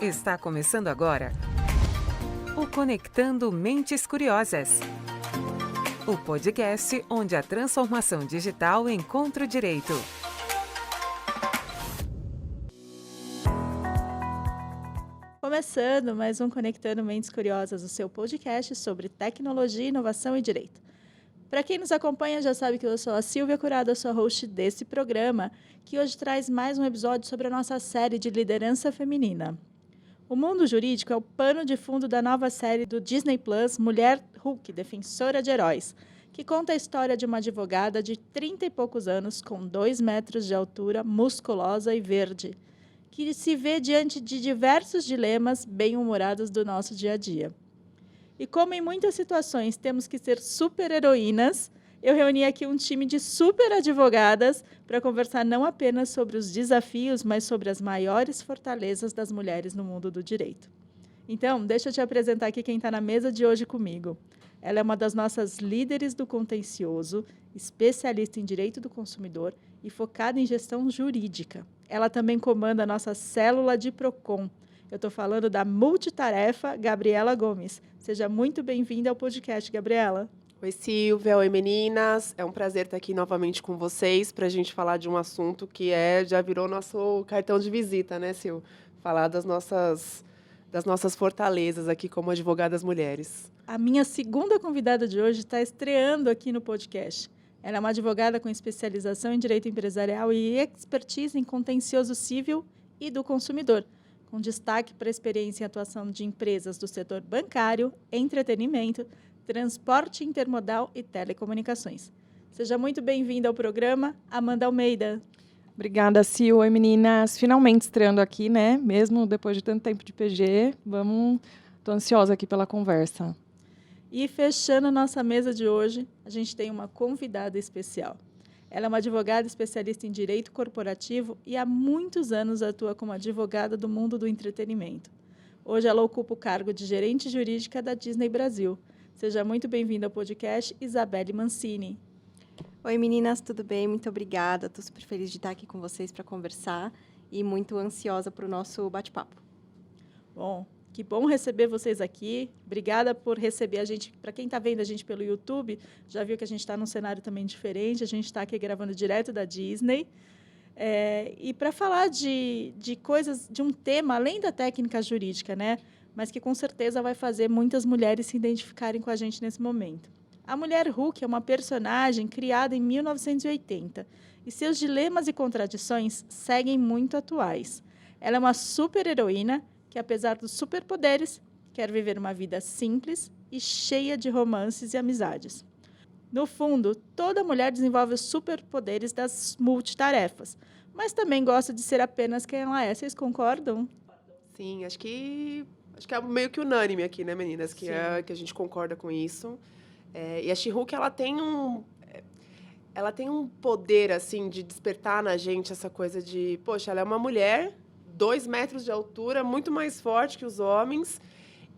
Está começando agora o Conectando Mentes Curiosas. O podcast onde a transformação digital encontra o direito. Começando mais um Conectando Mentes Curiosas, o seu podcast sobre tecnologia, inovação e direito. Para quem nos acompanha já sabe que eu sou a Silvia Curado, a sua host desse programa, que hoje traz mais um episódio sobre a nossa série de liderança feminina. O mundo jurídico é o pano de fundo da nova série do Disney Plus, Mulher Hulk, Defensora de Heróis, que conta a história de uma advogada de 30 e poucos anos, com 2 metros de altura, musculosa e verde, que se vê diante de diversos dilemas bem-humorados do nosso dia a dia. E como em muitas situações temos que ser super-heroínas, eu reuni aqui um time de super-advogadas para conversar não apenas sobre os desafios, mas sobre as maiores fortalezas das mulheres no mundo do direito. Então, deixa eu te apresentar aqui quem está na mesa de hoje comigo. Ela é uma das nossas líderes do contencioso, especialista em direito do consumidor e focada em gestão jurídica. Ela também comanda a nossa célula de PROCON. Eu estou falando da multitarefa Gabriela Gomes. Seja muito bem-vinda ao podcast, Gabriela. Oi, Silvia. Oi, meninas. É um prazer estar aqui novamente com vocês para a gente falar de um assunto que já virou nosso cartão de visita, né, Sil? Falar das nossas fortalezas aqui como advogadas mulheres. A minha segunda convidada de hoje está estreando aqui no podcast. Ela é uma advogada com especialização em direito empresarial e expertise em contencioso civil e do consumidor, com destaque para a experiência em atuação de empresas do setor bancário, entretenimento, transporte intermodal e telecomunicações. Seja muito bem-vinda ao programa, Amanda Almeida. Obrigada, Sil. Oi, meninas. Finalmente estreando aqui, né? Mesmo depois de tanto tempo de PG. Estou ansiosa aqui pela conversa. E fechando nossa mesa de hoje, a gente tem uma convidada especial. Ela é uma advogada especialista em direito corporativo e há muitos anos atua como advogada do mundo do entretenimento. Hoje ela ocupa o cargo de gerente jurídica da Disney Brasil. Seja muito bem-vinda ao podcast, Isabelle Mancini. Oi, meninas, tudo bem? Muito obrigada. Estou super feliz de estar aqui com vocês para conversar e muito ansiosa para o nosso bate-papo. Bom, que bom receber vocês aqui. Obrigada por receber a gente. Para quem está vendo a gente pelo YouTube, já viu que a gente está num cenário também diferente. A gente está aqui gravando direto da Disney. E para falar de coisas, de um tema, além da técnica jurídica, né? Mas que com certeza vai fazer muitas mulheres se identificarem com a gente nesse momento. A Mulher Hulk é uma personagem criada em 1980 e seus dilemas e contradições seguem muito atuais. Ela é uma super-heroína que, apesar dos superpoderes, quer viver uma vida simples e cheia de romances e amizades. No fundo, toda mulher desenvolve os superpoderes das multitarefas, mas também gosta de ser apenas quem ela é. Vocês concordam? Sim, acho que é meio que unânime aqui, né, meninas? Que a gente concorda com isso. E a She-Hulk, ela tem um poder, assim, de despertar na gente essa coisa de... Poxa, ela é uma mulher, 2 metros de altura, muito mais forte que os homens.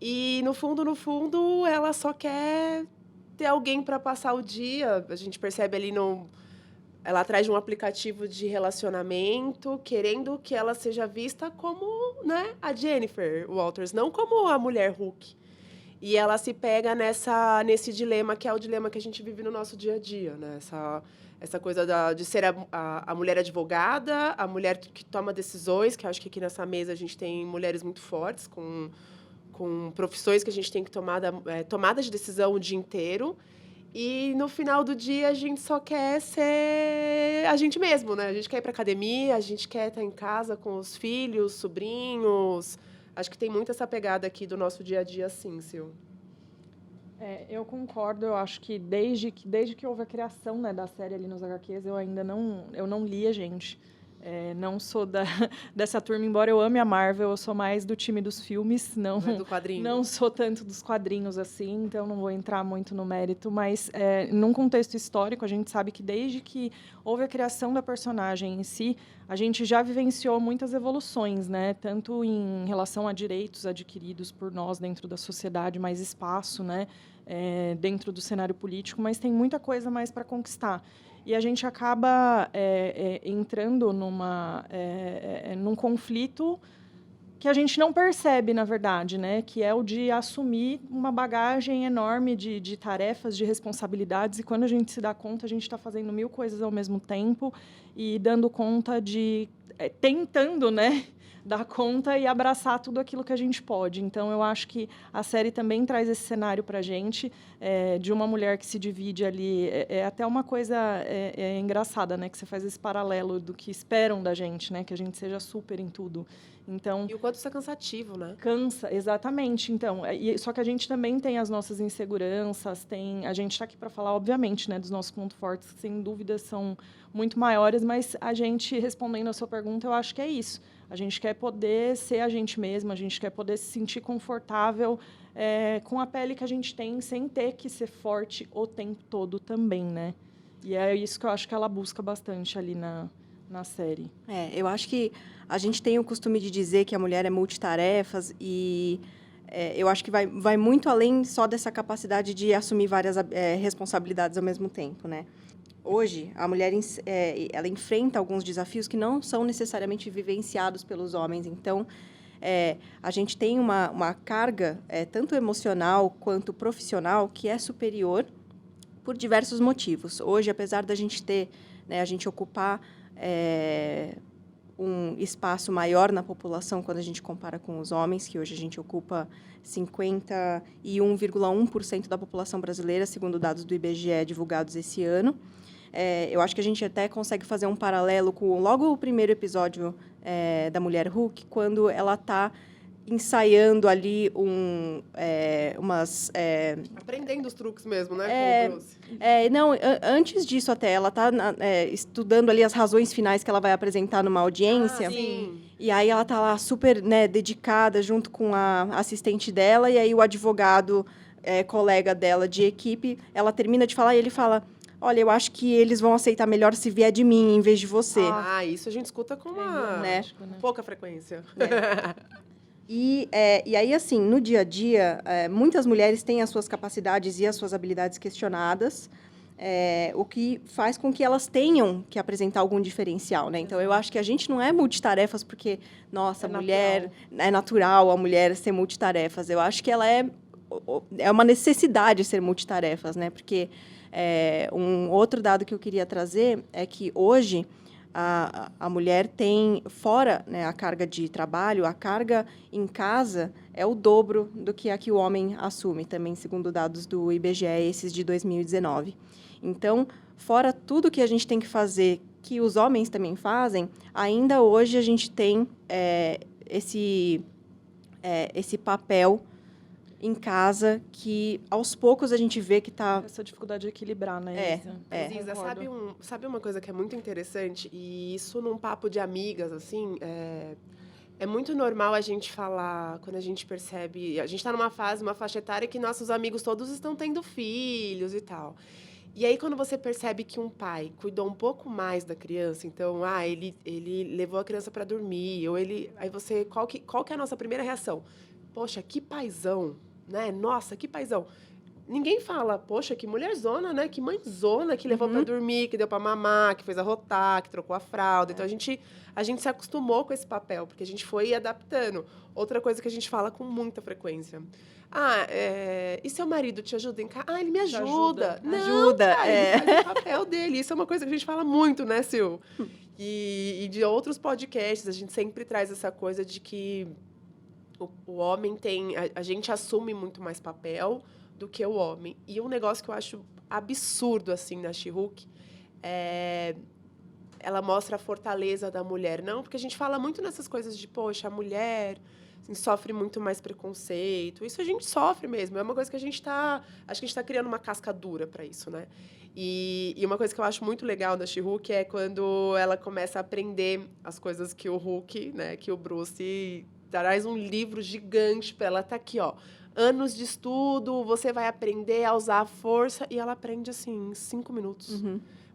E, no fundo, ela só quer ter alguém para passar o dia. A gente percebe ali ela atrás de um aplicativo de relacionamento, querendo que ela seja vista como, né, a Jennifer Walters, não como a Mulher Hulk. E ela se pega nesse dilema, que é o dilema que a gente vive no nosso dia a dia, né? Essa coisa de ser a mulher advogada, a mulher que toma decisões, que eu acho que aqui nessa mesa a gente tem mulheres muito fortes, com profissões que a gente tem que tomada de decisão o dia inteiro. E, no final do dia, a gente só quer ser a gente mesmo, né? A gente quer ir para academia, a gente quer estar em casa com os filhos, sobrinhos. Acho que tem muito essa pegada aqui do nosso dia a dia, sim, Sil. Eu concordo. Eu acho que desde que houve a criação, né, da série ali nos HQs, eu não li, gente. Não sou dessa turma, embora eu ame a Marvel, eu sou mais do time dos filmes, não do quadrinho. Não sou tanto dos quadrinhos assim, então não vou entrar muito no mérito, mas num contexto histórico, a gente sabe que desde que houve a criação da personagem em si, a gente já vivenciou muitas evoluções, né? Tanto em relação a direitos adquiridos por nós dentro da sociedade, mais espaço, né? Dentro do cenário político, mas tem muita coisa mais para conquistar. E a gente acaba entrando num conflito que a gente não percebe, na verdade, né? Que é o de assumir uma bagagem enorme de tarefas, de responsabilidades, e quando a gente se dá conta, a gente está fazendo 1000 coisas ao mesmo tempo e dando conta de... tentando, né? Dar conta e abraçar tudo aquilo que a gente pode. Então, eu acho que a série também traz esse cenário para a gente, de uma mulher que se divide ali. É até uma coisa engraçada, né? Que você faz esse paralelo do que esperam da gente, né? Que a gente seja super em tudo. Então, E o quanto isso é cansativo, né? cansa, exatamente. Então, só que a gente também tem as nossas inseguranças, a gente está aqui para falar, obviamente, né, dos nossos pontos fortes, que sem dúvida são muito maiores, mas a gente, respondendo a sua pergunta, eu acho que é isso. A gente quer poder ser a gente mesma, a gente quer poder se sentir confortável com a pele que a gente tem, sem ter que ser forte o tempo todo também, né? E é isso que eu acho que ela busca bastante ali na série. Eu acho que a gente tem o costume de dizer que a mulher é multitarefas e eu acho que vai muito além só dessa capacidade de assumir várias responsabilidades ao mesmo tempo, né? Hoje, a mulher ela enfrenta alguns desafios que não são necessariamente vivenciados pelos homens. Então, a gente tem uma carga, tanto emocional quanto profissional, que é superior por diversos motivos. Hoje, apesar da gente ter, né, a gente ocupar um espaço maior na população quando a gente compara com os homens, que hoje a gente ocupa 51,1% da população brasileira, segundo dados do IBGE divulgados esse ano. Eu acho que a gente até consegue fazer um paralelo com logo o primeiro episódio da Mulher Hulk, quando ela está ensaiando ali Aprendendo os truques mesmo, né? Com o Bruce. Antes disso até, ela está estudando ali as razões finais que ela vai apresentar numa audiência. Sim. E aí ela está lá super, né, dedicada junto com a assistente dela, e aí o advogado, colega dela de equipe, ela termina de falar e ele fala: olha, eu acho que eles vão aceitar melhor se vier de mim em vez de você. Isso a gente escuta com uma pouca frequência. E aí, assim, no dia a dia, muitas mulheres têm as suas capacidades e as suas habilidades questionadas, o que faz com que elas tenham que apresentar algum diferencial, né? Então, eu acho que a gente não é multitarefas porque, nossa, é natural a mulher ser multitarefas. Eu acho que ela é uma necessidade ser multitarefas, né? Porque um outro dado que eu queria trazer é que hoje a mulher tem, fora, né, a carga de trabalho, a carga em casa é o dobro do que a que o homem assume, também segundo dados do IBGE, esses de 2019. Então, fora tudo que a gente tem que fazer, que os homens também fazem, ainda hoje a gente tem esse papel em casa que, aos poucos, a gente vê que está... Essa dificuldade de equilibrar, né, Isa? Isa, sabe uma coisa que é muito interessante? E isso num papo de amigas, assim, é muito normal a gente falar, quando a gente percebe... A gente está numa faixa etária que nossos amigos todos estão tendo filhos e tal. E aí, quando você percebe que um pai cuidou um pouco mais da criança, então, ele levou a criança para dormir, ou ele... Aí você... Qual que é a nossa primeira reação? Poxa, que paizão, né? Nossa, que paizão. Ninguém fala, poxa, que mulherzona, né? Que mãezona que levou para dormir, que deu para mamar, que fez arrotar, que trocou a fralda. Então, a gente se acostumou com esse papel, porque a gente foi adaptando. Outra coisa que a gente fala com muita frequência. E seu marido te ajuda em casa? Ele me ajuda. Não, cara, ele faz o papel dele. Isso é uma coisa que a gente fala muito, né, Sil? E de outros podcasts, a gente sempre traz essa coisa de que o homem tem... A gente assume muito mais papel do que o homem. E um negócio que eu acho absurdo, assim, na She-Hulk, ela mostra a fortaleza da mulher. Não, porque a gente fala muito nessas coisas de, poxa, a mulher assim, sofre muito mais preconceito. Isso a gente sofre mesmo. É uma coisa que a gente está... Acho que a gente está criando uma casca dura para isso, né? E uma coisa que eu acho muito legal da She-Hulk é quando ela começa a aprender as coisas que o Hulk, né, que o Bruce... traz um livro gigante para ela. Tá aqui, ó. Anos de estudo, você vai aprender a usar a força. E ela aprende, assim, em 5 minutos.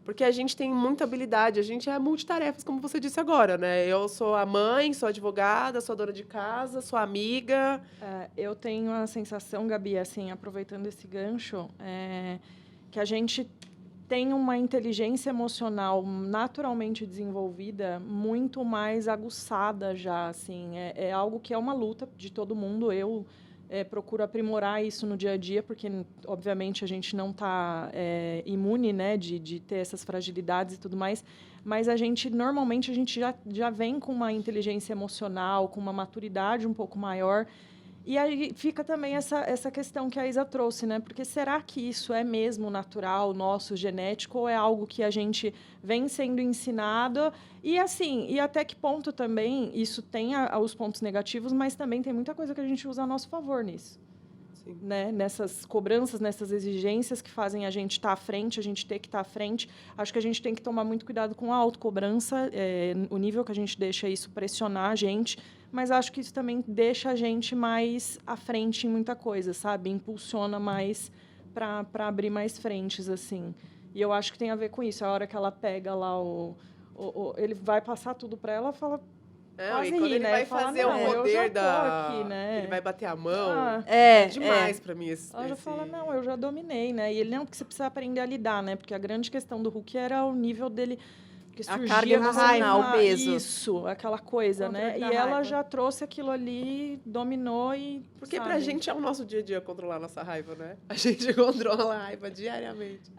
Porque a gente tem muita habilidade. A gente é multitarefas, como você disse agora, né? Eu sou a mãe, sou advogada, sou dona de casa, sou amiga. Eu tenho a sensação, Gabi, assim, aproveitando esse gancho, que a gente tem uma inteligência emocional naturalmente desenvolvida, muito mais aguçada já, assim. É algo que é uma luta de todo mundo. Eu procuro aprimorar isso no dia a dia, porque, obviamente, a gente não está imune, né, de ter essas fragilidades e tudo mais, mas normalmente, a gente já vem com uma inteligência emocional, com uma maturidade um pouco maior. E aí fica também essa questão que a Isa trouxe, né? Porque será que isso é mesmo natural, nosso, genético, ou é algo que a gente vem sendo ensinado? E assim, e até que ponto também isso tem os pontos negativos, mas também tem muita coisa que a gente usa a nosso favor nisso. Sim. Né? Nessas cobranças, nessas exigências que fazem a gente estar à frente, a gente ter que estar à frente. Acho que a gente tem que tomar muito cuidado com a autocobrança, o nível que a gente deixa isso pressionar a gente, mas acho que isso também deixa a gente mais à frente em muita coisa, sabe? Impulsiona mais para abrir mais frentes, assim. E eu acho que tem a ver com isso. A hora que ela pega lá ele vai passar tudo para ela, fala... Não, e quando ele vai fazer o poder aqui, né? Ele vai bater a mão. Demais pra mim esse. Ela já fala, não, eu já dominei, né? E ele, não, porque você precisa aprender a lidar, né? Porque a grande questão do Hulk era o nível dele... A carga emocional, o peso. Isso, aquela coisa, né? E ela já trouxe aquilo ali, dominou e... Porque pra gente é o nosso dia a dia controlar a nossa raiva, né? A gente controla a raiva diariamente.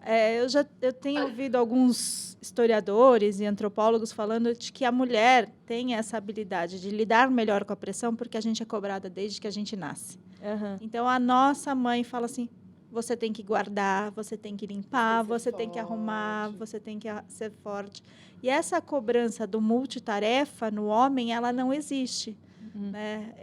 Eu tenho ouvido alguns historiadores e antropólogos falando de que a mulher tem essa habilidade de lidar melhor com a pressão porque a gente é cobrada desde que a gente nasce. Uhum. Então, a nossa mãe fala assim, você tem que guardar, você tem que limpar, você tem que arrumar, você tem que ser forte. E essa cobrança do multitarefa no homem, ela não existe. Né?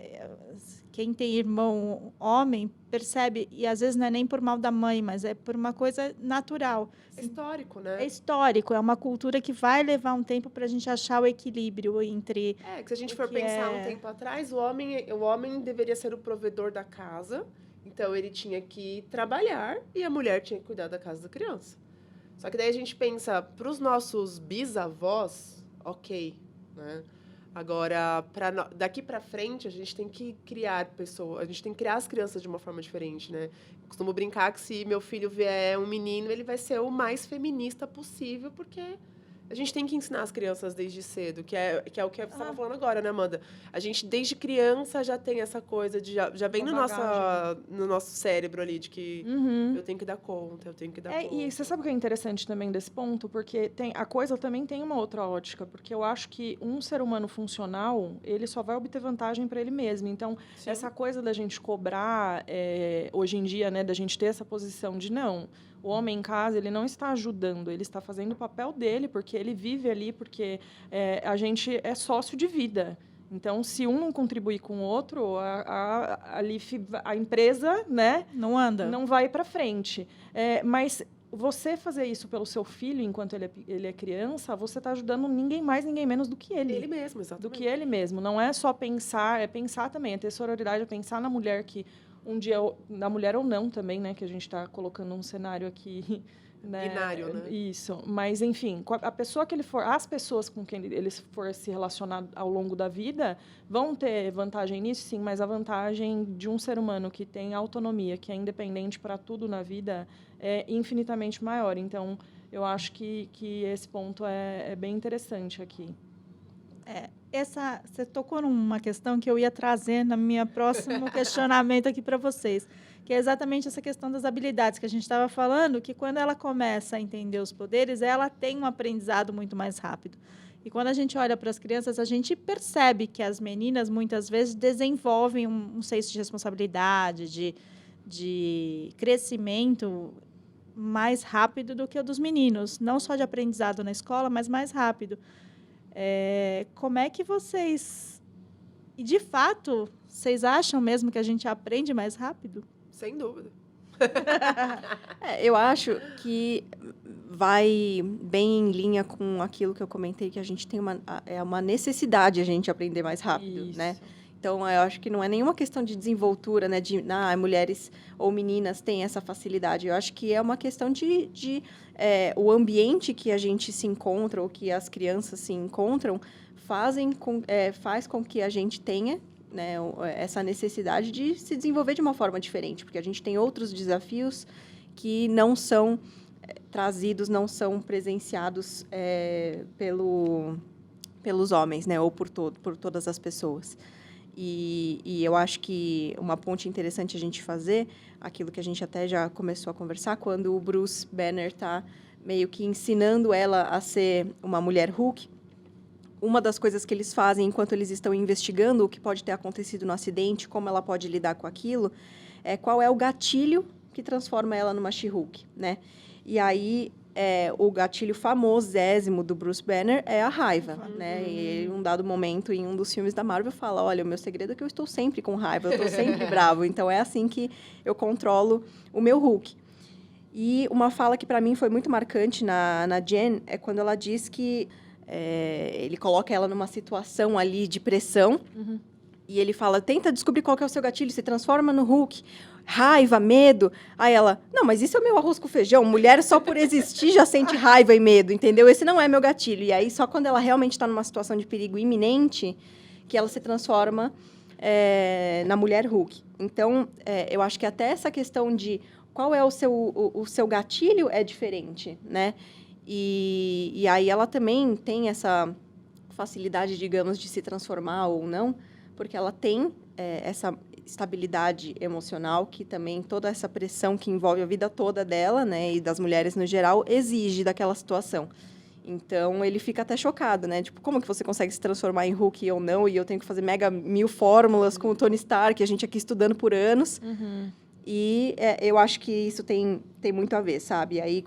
Quem tem irmão homem percebe, e às vezes não é nem por mal da mãe, mas é por uma coisa natural. É histórico, né? É histórico, é uma cultura que vai levar um tempo para a gente achar o equilíbrio entre... que se a gente for pensar um tempo atrás, o homem deveria ser o provedor da casa, então ele tinha que trabalhar e a mulher tinha que cuidar da casa da criança. Só que daí a gente pensa, para os nossos bisavós, ok, né? Agora, daqui para frente, a gente tem que criar pessoas, a gente tem que criar as crianças de uma forma diferente, né? Eu costumo brincar que se meu filho vier um menino, ele vai ser o mais feminista possível, porque a gente tem que ensinar as crianças desde cedo, que é o que você estava falando agora, né, Amanda? A gente, desde criança, já tem essa coisa de... Já vem no nosso cérebro ali, de que eu tenho que dar conta, eu tenho que dar conta. E você sabe o que é interessante também desse ponto? Porque a coisa também tem uma outra ótica, porque eu acho que um ser humano funcional, ele só vai obter vantagem para ele mesmo. Então, Sim. essa coisa da gente cobrar, hoje em dia, né, da gente ter essa posição de não... O homem em casa, ele não está ajudando, ele está fazendo o papel dele, porque ele vive ali, porque a gente é sócio de vida. Então, se um não contribuir com o outro, a empresa, né, não anda, não vai para frente. Mas você fazer isso pelo seu filho, enquanto ele é criança, você está ajudando ninguém mais, ninguém menos do que ele. Ele mesmo, exatamente. Do que ele mesmo. Não é só pensar, é pensar também, é ter sororidade, é pensar na mulher que... Um dia, na mulher ou não também, né? Que a gente está colocando um cenário aqui... Né? Binário, né? Isso. Mas, enfim, a pessoa que ele for... As pessoas com quem ele for se relacionar ao longo da vida vão ter vantagem nisso, sim, mas a vantagem de um ser humano que tem autonomia, que é independente para tudo na vida, é infinitamente maior. Então, eu acho que esse ponto é bem interessante aqui. Você tocou numa questão que eu ia trazer no meu próximo questionamento aqui para vocês, que é exatamente essa questão das habilidades que a gente estava falando, que quando ela começa a entender os poderes, ela tem um aprendizado muito mais rápido. E quando a gente olha para as crianças, a gente percebe que as meninas, muitas vezes, desenvolvem um senso de responsabilidade, de crescimento mais rápido do que o dos meninos. Não só de aprendizado na escola, mas mais rápido. Como é que vocês... E, de fato, vocês acham mesmo que a gente aprende mais rápido? Sem dúvida. Eu acho que vai bem em linha com aquilo que eu comentei, que a gente tem uma necessidade a gente aprender mais rápido, Isso. né? Então, eu acho que não é nenhuma questão de desenvoltura, né? De mulheres ou meninas têm essa facilidade. Eu acho que é uma questão o ambiente que a gente se encontra ou que as crianças se encontram faz com que a gente tenha, né, essa necessidade de se desenvolver de uma forma diferente, porque a gente tem outros desafios que não são trazidos, não são presenciados pelos homens, né? Ou por todas as pessoas. E eu acho que uma ponte interessante a gente fazer, aquilo que a gente até já começou a conversar, quando o Bruce Banner está meio que ensinando ela a ser uma mulher Hulk, uma das coisas que eles fazem enquanto eles estão investigando o que pode ter acontecido no acidente, como ela pode lidar com aquilo, qual é o gatilho que transforma ela numa She-Hulk, né? E aí, o gatilho famosésimo do Bruce Banner é a raiva, né? E ele, em um dado momento, em um dos filmes da Marvel, fala, olha, o meu segredo é que eu estou sempre com raiva, eu estou sempre bravo, então é assim que eu controlo o meu Hulk. E uma fala que, para mim, foi muito marcante na Jen é quando ela diz que ele coloca ela numa situação ali de pressão e ele fala, tenta descobrir qual que é o seu gatilho, se transforma no Hulk, raiva, medo. Aí ela, não, mas isso é o meu arroz com feijão, mulher só por existir já sente raiva e medo, entendeu? Esse não é meu gatilho. E aí, só quando ela realmente está numa situação de perigo iminente, que ela se transforma na mulher Hulk. Então, eu acho que até essa questão de qual é o seu gatilho é diferente, né? E aí ela também tem essa facilidade, digamos, de se transformar ou não, porque ela tem essa estabilidade emocional que também toda essa pressão que envolve a vida toda dela, né, e das mulheres no geral, exige daquela situação. Então, ele fica até chocado, né? Tipo, como que você consegue se transformar em Hulk ou não? E eu tenho que fazer mega 1000 fórmulas com o Tony Stark, a gente aqui estudando por anos. E eu acho que isso tem muito a ver, sabe? Aí,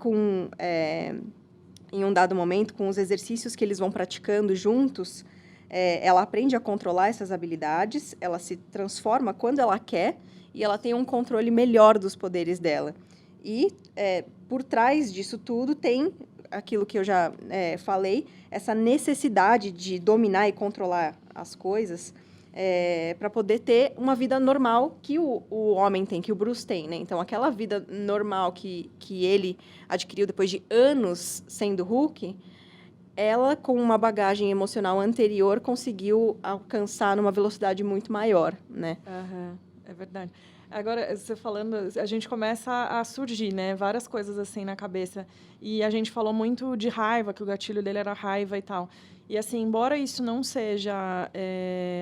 em um dado momento, com os exercícios que eles vão praticando juntos, ela aprende a controlar essas habilidades, ela se transforma quando ela quer e ela tem um controle melhor dos poderes dela. E, por trás disso tudo, tem aquilo que eu já falei, essa necessidade de dominar e controlar as coisas para poder ter uma vida normal que o homem tem, que o Bruce tem, né? Então, aquela vida normal que ele adquiriu depois de anos sendo Hulk, ela, com uma bagagem emocional anterior, conseguiu alcançar numa velocidade muito maior, né? É verdade. Agora, você falando, a gente começa a surgir, né? Várias coisas assim na cabeça. E a gente falou muito de raiva, que o gatilho dele era raiva e tal. E, assim, embora isso não seja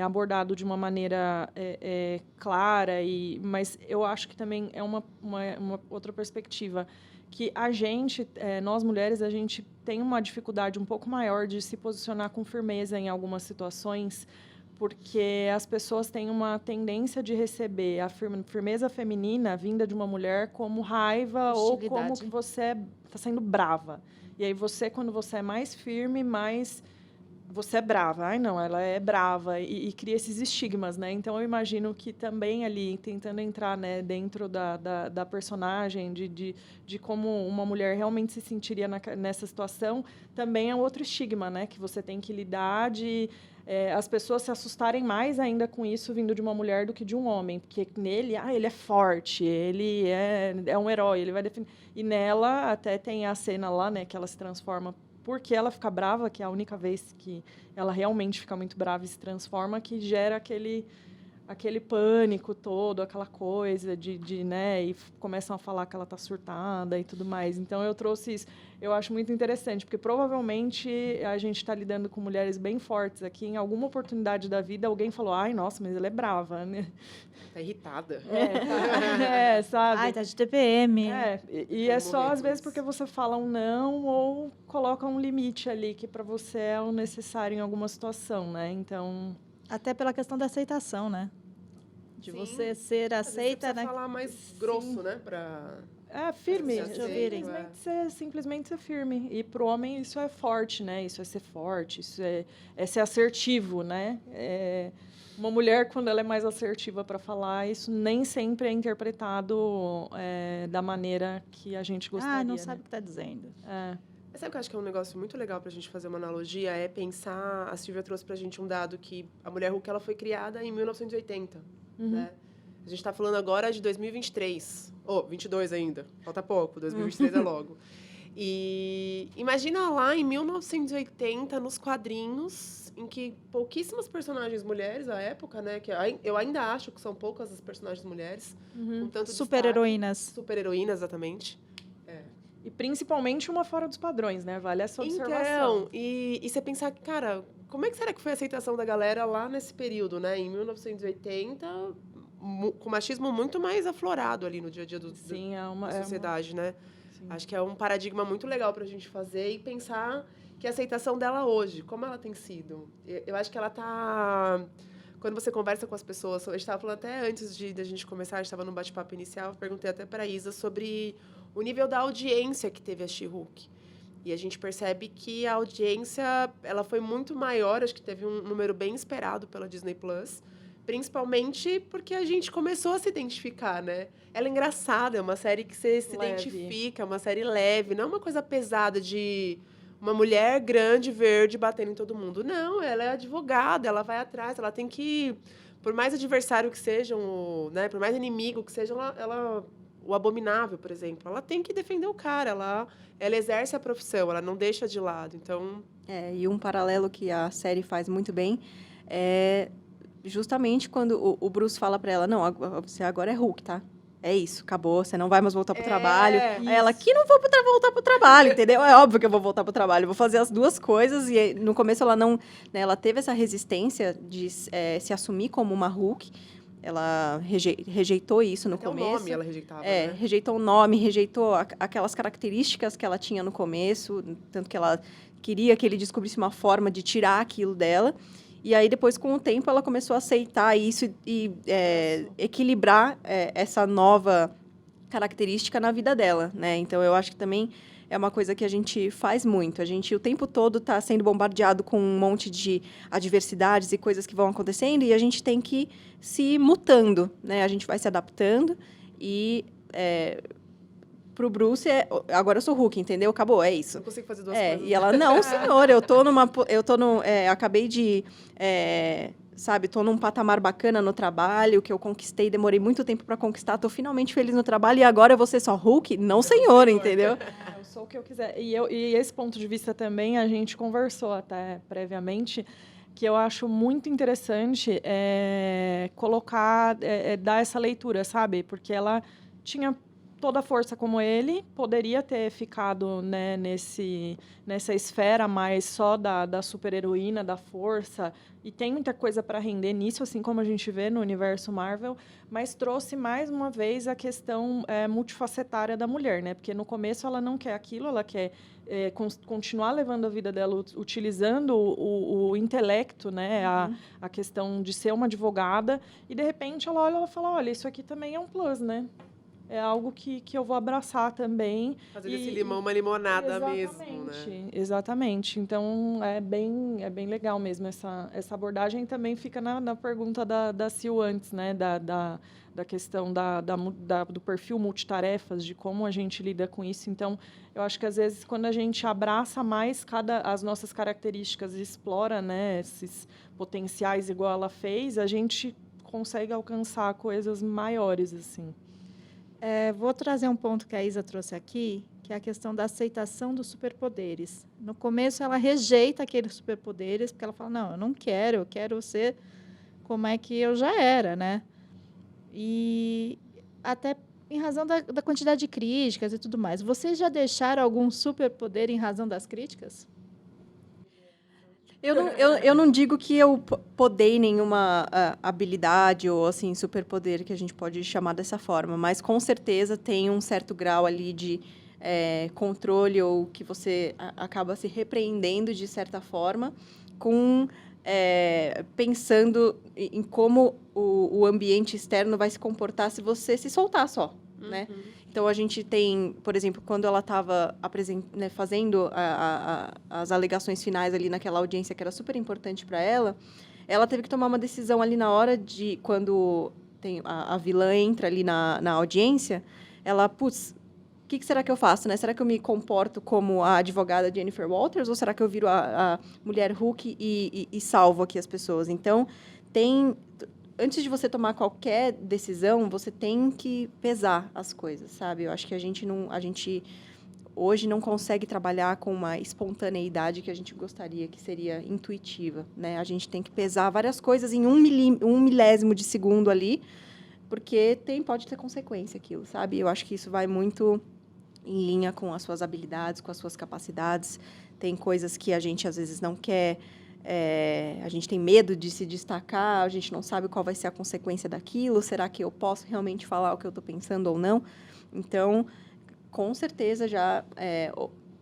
abordado de uma maneira clara, mas eu acho que também é uma outra perspectiva, que a gente, nós mulheres, a gente tem uma dificuldade um pouco maior de se posicionar com firmeza em algumas situações, porque as pessoas têm uma tendência de receber a firmeza feminina vinda de uma mulher como raiva ou como que você está sendo brava. E aí você, quando você é mais firme, mais você é brava. Ai, não, ela é brava. E cria esses estigmas, né? Então, eu imagino que também ali, tentando entrar, né, dentro da personagem, de como uma mulher realmente se sentiria nessa situação, também é outro estigma, né? Que você tem que lidar de as pessoas se assustarem mais ainda com isso vindo de uma mulher do que de um homem. Porque nele, ele é forte, ele é um herói, ele vai defender. E nela, até tem a cena lá, né, que ela se transforma porque ela fica brava, que é a única vez que ela realmente fica muito brava e se transforma, que gera aquele pânico todo, aquela coisa né, e começam a falar que ela está surtada e tudo mais. Então, eu trouxe isso. Eu acho muito interessante, porque provavelmente a gente está lidando com mulheres bem fortes aqui. Em alguma oportunidade da vida, alguém falou, ai, nossa, mas ela é brava, né? Tá irritada. Sabe? Ai, tá de TPM. E é só, às vezes, porque você fala um não ou coloca um limite ali, que para você é o necessário em alguma situação, né? Então... Até pela questão da aceitação, né? De você ser aceita, né? Falar mais grosso, né? Firme. Simplesmente ser firme. E para o homem isso é forte, né? Isso é ser forte, isso é ser assertivo, né? Uma mulher, quando ela é mais assertiva para falar, isso nem sempre é interpretado da maneira que a gente gostaria. Não sabe o que está dizendo. Mas sabe o que eu acho que é um negócio muito legal para a gente fazer uma analogia? É pensar, a Silvia trouxe para a gente um dado que a mulher Hulk ela foi criada em 1980, né? A gente está falando agora de 2023. 22 ainda. Falta pouco, 2023 é logo. E imagina lá em 1980, nos quadrinhos, em que pouquíssimas personagens mulheres, à época, né? Que eu ainda acho que são poucas as personagens mulheres. Com tanto super-heroínas. Super-heroínas, exatamente. E principalmente uma fora dos padrões, né? Vale essa observação. Então, e você pensar, cara, como é que será que foi a aceitação da galera lá nesse período, né? Em 1980, com machismo muito mais aflorado ali no dia a dia Sim, da sociedade, né? Sim. Acho que é um paradigma muito legal pra gente fazer e pensar que a aceitação dela hoje, como ela tem sido. Eu acho que ela tá... Quando você conversa com as pessoas, a gente estava falando até antes da gente começar, a gente estava no bate-papo inicial, perguntei até para a Isa sobre o nível da audiência que teve a She-Hulk. E a gente percebe que a audiência ela foi muito maior, acho que teve um número bem esperado pela Disney+, principalmente porque a gente começou a se identificar, né? Ela é engraçada, é uma série que você se identifica, é uma série leve, não é uma coisa pesada de uma mulher grande, verde, batendo em todo mundo. Não, ela é advogada, ela vai atrás, ela tem que... Por mais adversário que sejam, né? Por mais inimigo que seja, o Abominável, por exemplo, ela tem que defender o cara, ela exerce a profissão, ela não deixa de lado, então... E um paralelo que a série faz muito bem é justamente quando o Bruce fala para ela, não, você agora é Hulk, tá? É isso, acabou, você não vai mais voltar pro trabalho. Aí ela, que não vou voltar pro trabalho, entendeu? É óbvio que eu vou voltar pro trabalho, eu vou fazer as duas coisas. E no começo ela não... Né, ela teve essa resistência de se assumir como uma Hulk. Ela rejeitou isso no começo. Até o nome ela rejeitava, né? Rejeitou o nome, rejeitou aquelas características que ela tinha no começo, tanto que ela queria que ele descobrisse uma forma de tirar aquilo dela. E aí, depois, com o tempo, ela começou a aceitar isso e equilibrar essa nova característica na vida dela, né? Então, eu acho que também é uma coisa que a gente faz muito. A gente, o tempo todo, está sendo bombardeado com um monte de adversidades e coisas que vão acontecendo e a gente tem que se mutando, né? A gente vai se adaptando e... pro Bruce, agora eu sou Hulk, entendeu? Acabou, é isso. Não consigo fazer duas coisas. E ela, não, senhor, acabei de, tô num patamar bacana no trabalho, que eu conquistei, demorei muito tempo para conquistar, tô finalmente feliz no trabalho, e agora eu vou ser só Hulk? Não, senhor, entendeu? Eu sou o que eu quiser. E esse ponto de vista também, a gente conversou até previamente, que eu acho muito interessante colocar, dar essa leitura, sabe? Porque ela tinha toda a força como ele, poderia ter ficado, né, nessa esfera mais só da super-heroína, da força, e tem muita coisa para render nisso, assim como a gente vê no universo Marvel, mas trouxe mais uma vez a questão multifacetária da mulher, né? Porque no começo ela não quer aquilo, ela quer continuar levando a vida dela utilizando o intelecto, né? A questão de ser uma advogada, e de repente ela olha e fala, olha, isso aqui também é um plus, né? É algo que eu vou abraçar também. Fazer desse limão uma limonada mesmo, né? Exatamente. Então, é bem legal mesmo essa abordagem. E também fica na pergunta da Sil antes, né? Da questão do perfil multitarefas, de como a gente lida com isso. Então, eu acho que, às vezes, quando a gente abraça mais as nossas características e explora, né, esses potenciais igual ela fez, a gente consegue alcançar coisas maiores, assim. Vou trazer um ponto que a Isa trouxe aqui, que é a questão da aceitação dos superpoderes. No começo, ela rejeita aqueles superpoderes, porque ela fala, não, eu não quero, eu quero ser como é que eu já era, né? E até em razão da quantidade de críticas e tudo mais. Vocês já deixaram algum superpoder em razão das críticas? Eu não digo que eu podei nenhuma habilidade ou assim superpoder que a gente pode chamar dessa forma, mas com certeza tem um certo grau ali de controle ou que você acaba se repreendendo de certa forma, pensando em como o ambiente externo vai se comportar se você se soltar só, né? Então, a gente tem, por exemplo, quando ela estava fazendo as alegações finais ali naquela audiência que era super importante para ela teve que tomar uma decisão ali na hora de, quando a vilã entra ali na audiência, ela, putz, o que será que eu faço, né? Será que eu me comporto como a advogada Jennifer Walters ou será que eu viro a mulher Hulk e salvo aqui as pessoas? Então, antes de você tomar qualquer decisão, você tem que pesar as coisas, sabe? Eu acho que a gente hoje não consegue trabalhar com uma espontaneidade que a gente gostaria, que seria intuitiva, né? A gente tem que pesar várias coisas em um milésimo de segundo ali, porque pode ter consequência aquilo, sabe? Eu acho que isso vai muito em linha com as suas habilidades, com as suas capacidades. Tem coisas que a gente, às vezes, não quer, a gente tem medo de se destacar, a gente não sabe qual vai ser a consequência daquilo, será que eu posso realmente falar o que eu estou pensando ou não? Então, com certeza, já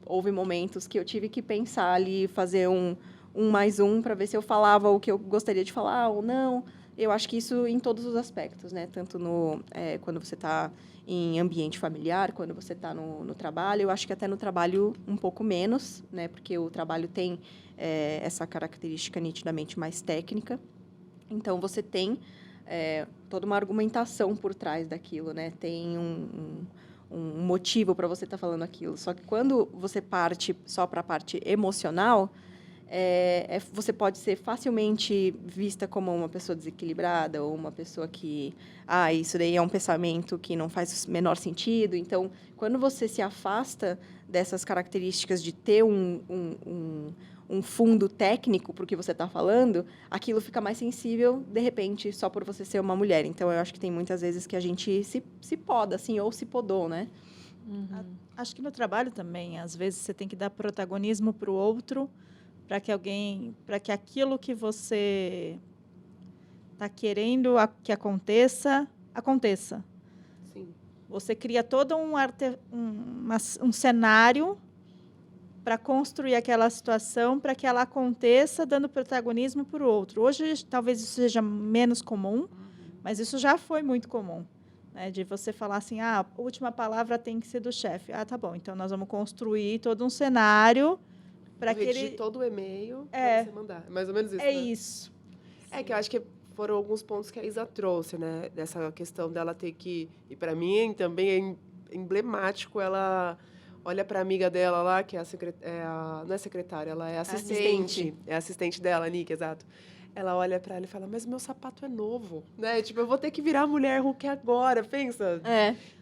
houve momentos que eu tive que pensar ali, fazer um mais um, para ver se eu falava o que eu gostaria de falar ou não. Eu acho que isso em todos os aspectos, né? Tanto quando você está em ambiente familiar, quando você está no trabalho. Eu acho que até no trabalho um pouco menos, né? Porque o trabalho tem essa característica nitidamente mais técnica. Então, você tem toda uma argumentação por trás daquilo, né? Tem um motivo para você estar falando aquilo. Só que quando você parte só para a parte emocional, você pode ser facilmente vista como uma pessoa desequilibrada ou uma pessoa que, isso daí é um pensamento que não faz o menor sentido. Então, quando você se afasta dessas características de ter um fundo técnico para o que você está falando, aquilo fica mais sensível, de repente, só por você ser uma mulher. Então, eu acho que tem muitas vezes que a gente se poda, assim, ou se podou, né? Uhum. Acho que no trabalho também, às vezes, você tem que dar protagonismo para o outro, para que aquilo que você está querendo que aconteça. Sim. Você cria todo um cenário para construir aquela situação, para que ela aconteça, dando protagonismo para o outro. Hoje, talvez isso seja menos comum, mas isso já foi muito comum, né? De você falar assim, a última palavra tem que ser do chefe. Tá bom, então nós vamos construir todo um cenário para que ele... todo o e-mail para você mandar. É mais ou menos isso, né? Isso. Que eu acho que foram alguns pontos que a Isa trouxe, né? Dessa questão dela ter que... E para mim também é emblemático, ela olha para a amiga dela lá, que não é secretária, ela é assistente. É assistente dela, a Nick, exato. Ela olha para ela e fala, mas meu sapato é novo, né? Tipo, eu vou ter que virar mulher Hulk agora, pensa?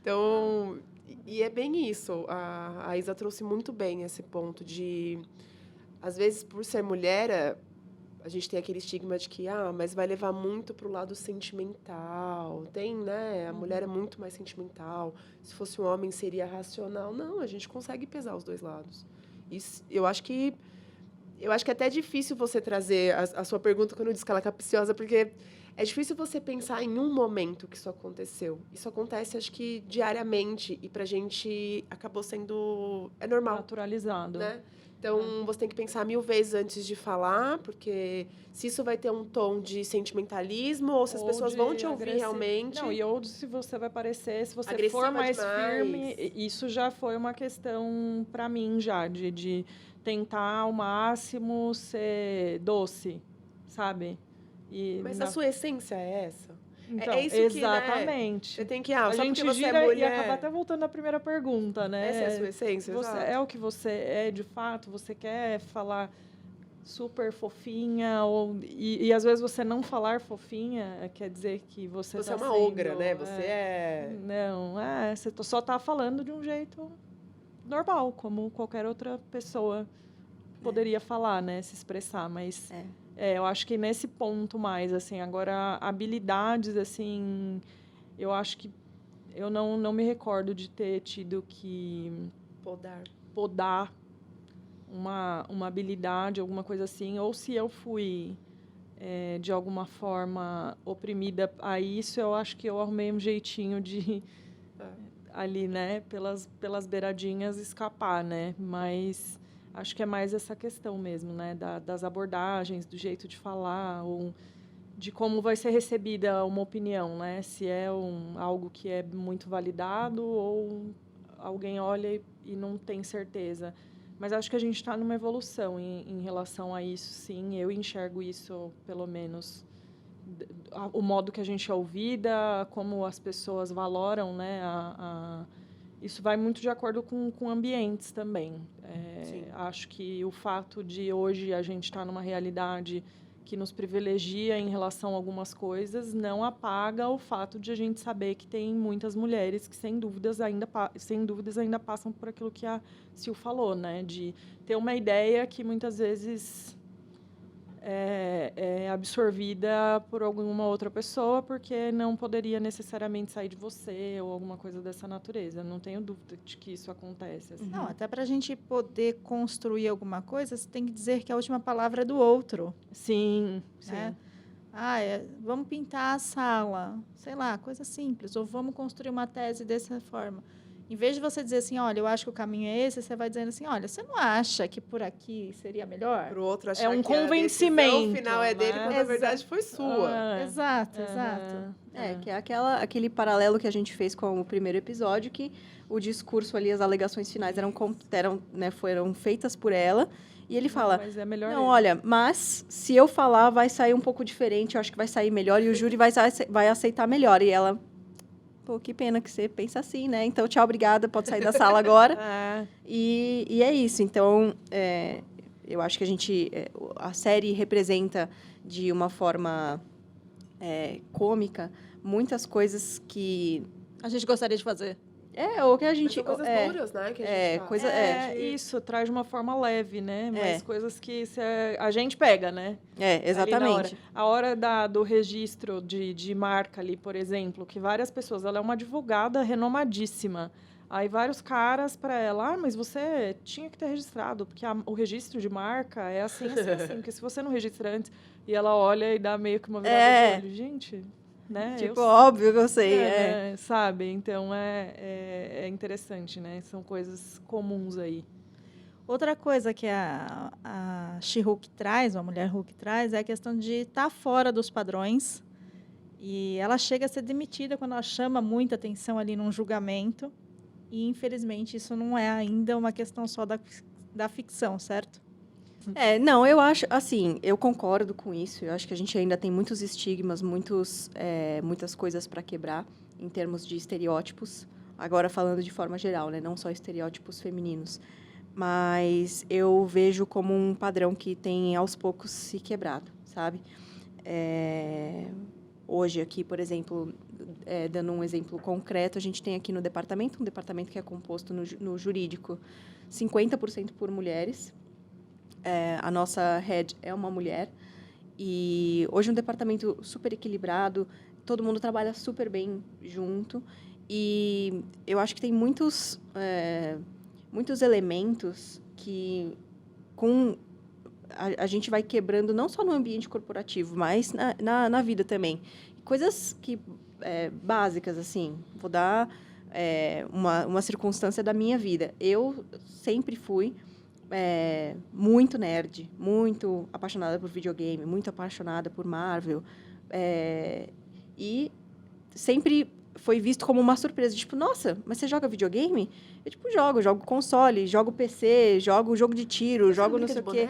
Então... E é bem isso. A Isa trouxe muito bem esse ponto de... Às vezes, por ser mulher, a gente tem aquele estigma de que, mas vai levar muito para o lado sentimental. Tem, né? A mulher é muito mais sentimental. Se fosse um homem, seria racional. Não, a gente consegue pesar os dois lados. Isso, eu acho que é até difícil você trazer a sua pergunta quando eu disse que ela é capciosa, porque é difícil você pensar em um momento que isso aconteceu. Isso acontece, acho que, diariamente. E, pra gente, acabou sendo... É normal. Naturalizado. Né? Então, você tem que pensar 1000 vezes antes de falar, porque se isso vai ter um tom de sentimentalismo ou se as pessoas vão te ouvir realmente. Não, ou se você vai parecer, se você agressiva for mais demais. firme, isso já foi uma questão para mim já, de tentar ao máximo ser doce, sabe? Mas a sua essência é essa? Então, é isso exatamente. Que, né? Você tem que, a só gente porque você gira é mulher... e acaba até voltando à primeira pergunta, né? Essa é a sua essência, você é o que você é, de fato? Você quer falar super fofinha? E às vezes você não falar fofinha quer dizer que você é uma sendo, ogra, né? Você Não, você só está falando de um jeito normal, como qualquer outra pessoa poderia falar, né? Se expressar, mas... eu acho que nesse ponto mais, assim, agora, habilidades, assim, eu acho que eu não me recordo de ter tido que podar uma habilidade, alguma coisa assim, ou se eu fui, de alguma forma, oprimida a isso, eu acho que eu arrumei um jeitinho de, ali, né, pelas beiradinhas, escapar, né, mas... Acho que é mais essa questão mesmo, né? Das abordagens, do jeito de falar, ou de como vai ser recebida uma opinião, né? Se é algo que é muito validado ou alguém olha e não tem certeza. Mas acho que a gente está numa evolução em relação a isso, sim. Eu enxergo isso, pelo menos, o modo que a gente é ouvida, como as pessoas valoram, né? Isso vai muito de acordo com ambientes também. Acho que o fato de hoje a gente estar numa realidade que nos privilegia em relação a algumas coisas não apaga o fato de a gente saber que tem muitas mulheres que, sem dúvidas, ainda passam por aquilo que a Sil falou, né? De ter uma ideia que muitas vezes é absorvida por alguma outra pessoa, porque não poderia necessariamente sair de você ou alguma coisa dessa natureza. Não tenho dúvida de que isso acontece. Assim. Não, até para a gente poder construir alguma coisa, você tem que dizer que a última palavra é do outro. Sim, sim. Né? Vamos pintar a sala, sei lá, coisa simples. Ou vamos construir uma tese dessa forma. Em vez de você dizer assim, olha, eu acho que o caminho é esse, você vai dizendo assim, olha, você não acha que por aqui seria melhor? Pro outro achar um que a convencimento, decisão final é dele, né? quando na verdade foi sua. Exato, exato. Que é aquele paralelo que a gente fez com o primeiro episódio, que o discurso ali, as alegações finais foram feitas por ela, e ele fala, mas é melhor não, olha, mas se eu falar vai sair um pouco diferente, eu acho que vai sair melhor, e o júri vai aceitar melhor. E ela, pô, que pena que você pensa assim, né? Então, tchau, obrigada, pode sair da sala agora. E é isso. Então, eu acho que a série representa de uma forma cômica muitas coisas que a gente gostaria de fazer. Ou que a gente... São coisas duras, né? Que a gente faz. Isso, traz de uma forma leve, né? Mas coisas que a gente pega, né? Exatamente. A hora do registro de marca ali, por exemplo, que várias pessoas... Ela é uma advogada renomadíssima. Aí vários caras para ela, mas você tinha que ter registrado, porque o registro de marca é assim, porque se você não registra antes, e ela olha e dá meio que uma virada de olho, gente... Né? Tipo, óbvio que eu sei. Sabe? Então, é interessante, né? São coisas comuns aí. Outra coisa que a She-Hulk traz, a mulher Hulk traz, é a questão de estar fora dos padrões. E ela chega a ser demitida quando ela chama muita atenção ali num julgamento. E, infelizmente, isso não é ainda uma questão só da ficção, certo? Não, eu acho, assim, eu concordo com isso. Eu acho que a gente ainda tem muitos estigmas, muitas coisas para quebrar em termos de estereótipos. Agora, falando de forma geral, né? Não só estereótipos femininos. Mas eu vejo como um padrão que tem, aos poucos, se quebrado, sabe? Hoje, aqui, por exemplo, dando um exemplo concreto, a gente tem aqui no departamento, um departamento que é composto no jurídico 50% por mulheres. A nossa head é uma mulher. E hoje é um departamento super equilibrado, todo mundo trabalha super bem junto. E eu acho que tem muitos elementos que a gente vai quebrando, não só no ambiente corporativo, mas na vida também. Coisas básicas, assim. Vou dar uma circunstância da minha vida. Eu sempre fui muito nerd, muito apaixonada por videogame, muito apaixonada por Marvel. E sempre foi visto como uma surpresa. Tipo, nossa, mas você joga videogame? Eu, jogo console, jogo PC, jogo jogo de tiro, jogo não sei o quê.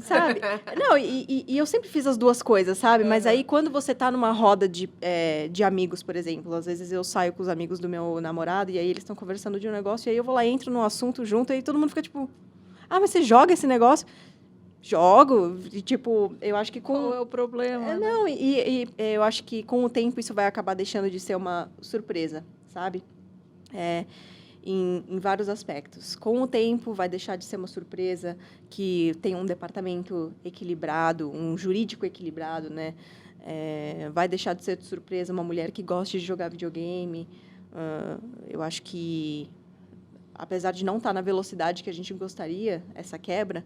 Sabe? Não, e eu sempre fiz as duas coisas, sabe? Mas aí, quando você tá numa roda de amigos, por exemplo, às vezes eu saio com os amigos do meu namorado e aí eles estão conversando de um negócio e aí eu vou lá, entro no assunto junto e aí todo mundo fica tipo... Ah, mas você joga esse negócio? Jogo. E, eu acho que com... Qual é o problema? Não, e eu acho que com o tempo isso vai acabar deixando de ser uma surpresa, sabe? Em vários aspectos. Com o tempo vai deixar de ser uma surpresa que tem um departamento equilibrado, um jurídico equilibrado, né? Vai deixar de ser de surpresa uma mulher que gosta de jogar videogame. Eu acho que... apesar de não estar na velocidade que a gente gostaria, essa quebra,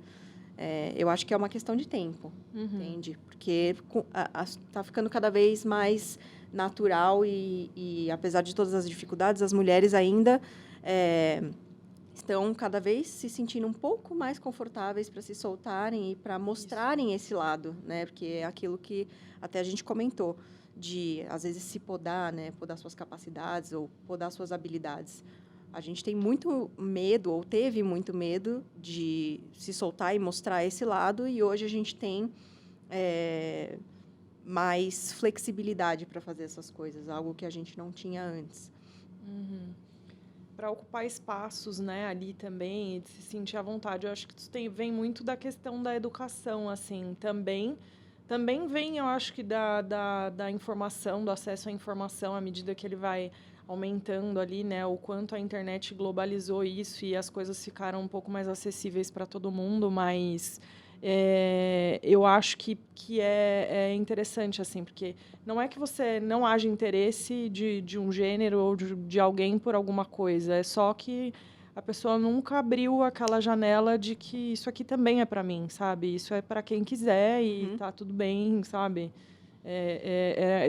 eu acho que é uma questão de tempo, entende? Porque está ficando cada vez mais natural e, apesar de todas as dificuldades, as mulheres ainda estão cada vez se sentindo um pouco mais confortáveis para se soltarem e para mostrarem esse lado, né? Porque é aquilo que até a gente comentou, de, às vezes, se podar, né? Podar suas capacidades ou podar suas habilidades. A gente tem muito medo, ou teve muito medo, de se soltar e mostrar esse lado, e hoje a gente tem mais flexibilidade para fazer essas coisas, algo que a gente não tinha antes. Para ocupar espaços, né, ali também, e de se sentir à vontade. Eu acho que isso vem muito da questão da educação, assim, também. Também vem, eu acho que da informação, do acesso à informação, à medida que ele vai aumentando ali, né, o quanto a internet globalizou isso e as coisas ficaram um pouco mais acessíveis para todo mundo, mas Eu acho que é interessante, assim, porque não é que você não haja interesse de um gênero ou de alguém por alguma coisa, é só que a pessoa nunca abriu aquela janela de que isso aqui também é para mim, sabe? Isso é para quem quiser e tá tudo bem, sabe?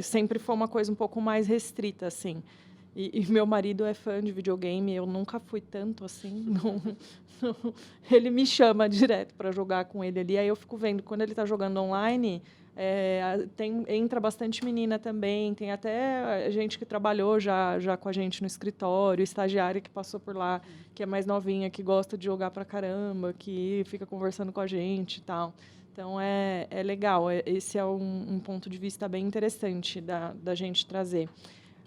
Sempre foi uma coisa um pouco mais restrita, assim. E meu marido é fã de videogame, eu nunca fui tanto assim. Ele me chama direto para jogar com ele ali, aí eu fico vendo, quando ele está jogando online, entra bastante menina também, tem até gente que trabalhou já com a gente no escritório, estagiária que passou por lá, que é mais novinha, que gosta de jogar pra caramba, que fica conversando com a gente e tal. Então, é legal, esse é um ponto de vista bem interessante da gente trazer.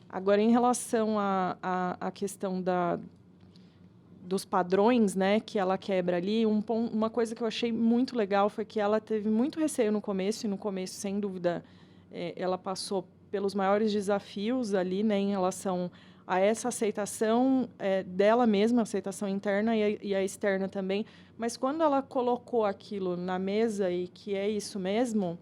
Agora, em relação à questão dos padrões, né, que ela quebra ali, uma coisa que eu achei muito legal foi que ela teve muito receio no começo, e no começo, sem dúvida, ela passou pelos maiores desafios ali, né, em relação a essa aceitação dela mesma, a aceitação interna e a externa também. Mas quando ela colocou aquilo na mesa e que é isso mesmo,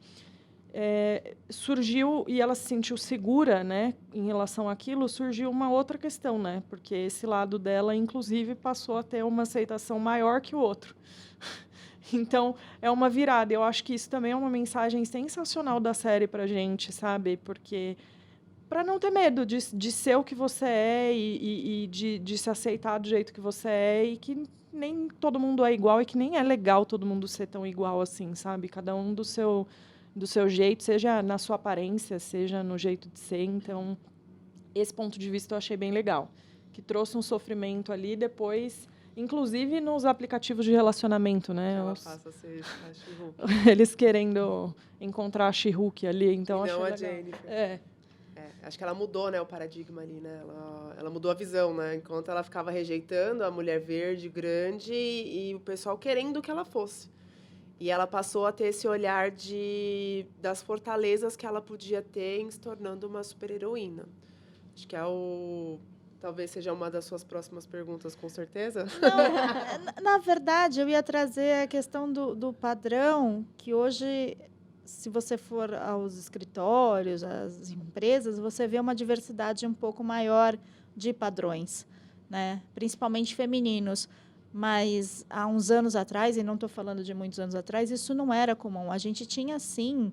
surgiu, e ela se sentiu segura, né, em relação àquilo, surgiu uma outra questão, né, porque esse lado dela, inclusive, passou a ter uma aceitação maior que o outro. Então, é uma virada. Eu acho que isso também é uma mensagem sensacional da série pra gente, sabe? Porque para não ter medo de ser o que você é e de se aceitar do jeito que você é, e que nem todo mundo é igual e que nem é legal todo mundo ser tão igual assim, sabe? Cada um do seu jeito, seja na sua aparência, seja no jeito de ser. Então, esse ponto de vista eu achei bem legal, que trouxe um sofrimento ali depois, inclusive nos aplicativos de relacionamento, né? Ela passa a ser a She-Hulk. Eles querendo encontrar a She-Hulk ali, então E não achei a legal. Jennifer. Acho que ela mudou, né, o paradigma ali, né? Ela mudou a visão, né? Enquanto ela ficava rejeitando a mulher verde, grande, e o pessoal querendo que ela fosse. E ela passou a ter esse olhar das fortalezas que ela podia ter em se tornando uma super-heroína. Acho que talvez seja uma das suas próximas perguntas, com certeza. Não, na verdade, eu ia trazer a questão do padrão, que hoje, se você for aos escritórios, às empresas, você vê uma diversidade um pouco maior de padrões, né? Principalmente femininos. Mas há uns anos atrás, e não estou falando de muitos anos atrás, isso não era comum. A gente tinha, sim,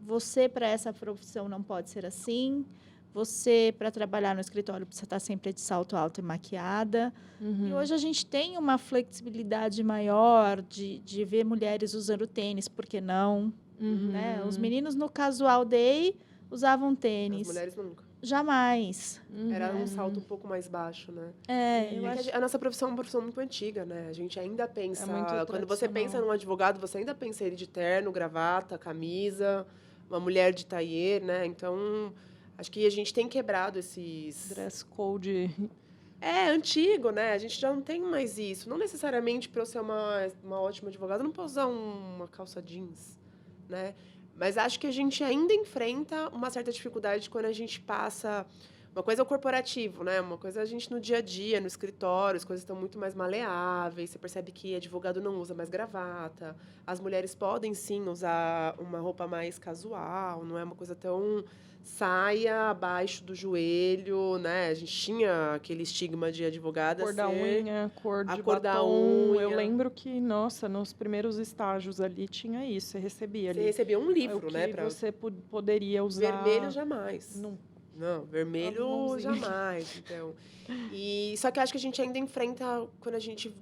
você para essa profissão não pode ser assim, você para trabalhar no escritório precisa estar sempre de salto alto e maquiada. E hoje a gente tem uma flexibilidade maior de ver mulheres usando tênis, por que não? Né? Os meninos no casual day usavam tênis. As mulheres nunca. Jamais. Era um salto um pouco mais baixo, né? Eu acho... A nossa profissão é uma profissão muito antiga, né? A gente ainda pensa... muito quando você tradicional. pensa num advogado, você ainda pensa ele de terno, gravata, camisa, uma mulher de tailleur, né? Então, acho que a gente tem quebrado esses... Dress code. Antigo, né? A gente já não tem mais isso. Não necessariamente para eu ser uma ótima advogada, eu não posso usar uma calça jeans, né? Mas acho que a gente ainda enfrenta uma certa dificuldade quando a gente passa... Uma coisa é o corporativo, né? Uma coisa é a gente no dia a dia, no escritório, as coisas estão muito mais maleáveis. Você percebe que advogado não usa mais gravata. As mulheres podem, sim, usar uma roupa mais casual. Não é uma coisa tão saia abaixo do joelho, né? A gente tinha aquele estigma de advogada Cor da unha, cor de cor da batom. unha. Eu lembro que, nossa, nos primeiros estágios ali tinha isso. Você recebia ali. Você recebia um livro, o que né? você poderia usar. Vermelho, jamais. Não, vermelho, jamais. Então, só que eu acho que a gente ainda enfrenta, quando a gente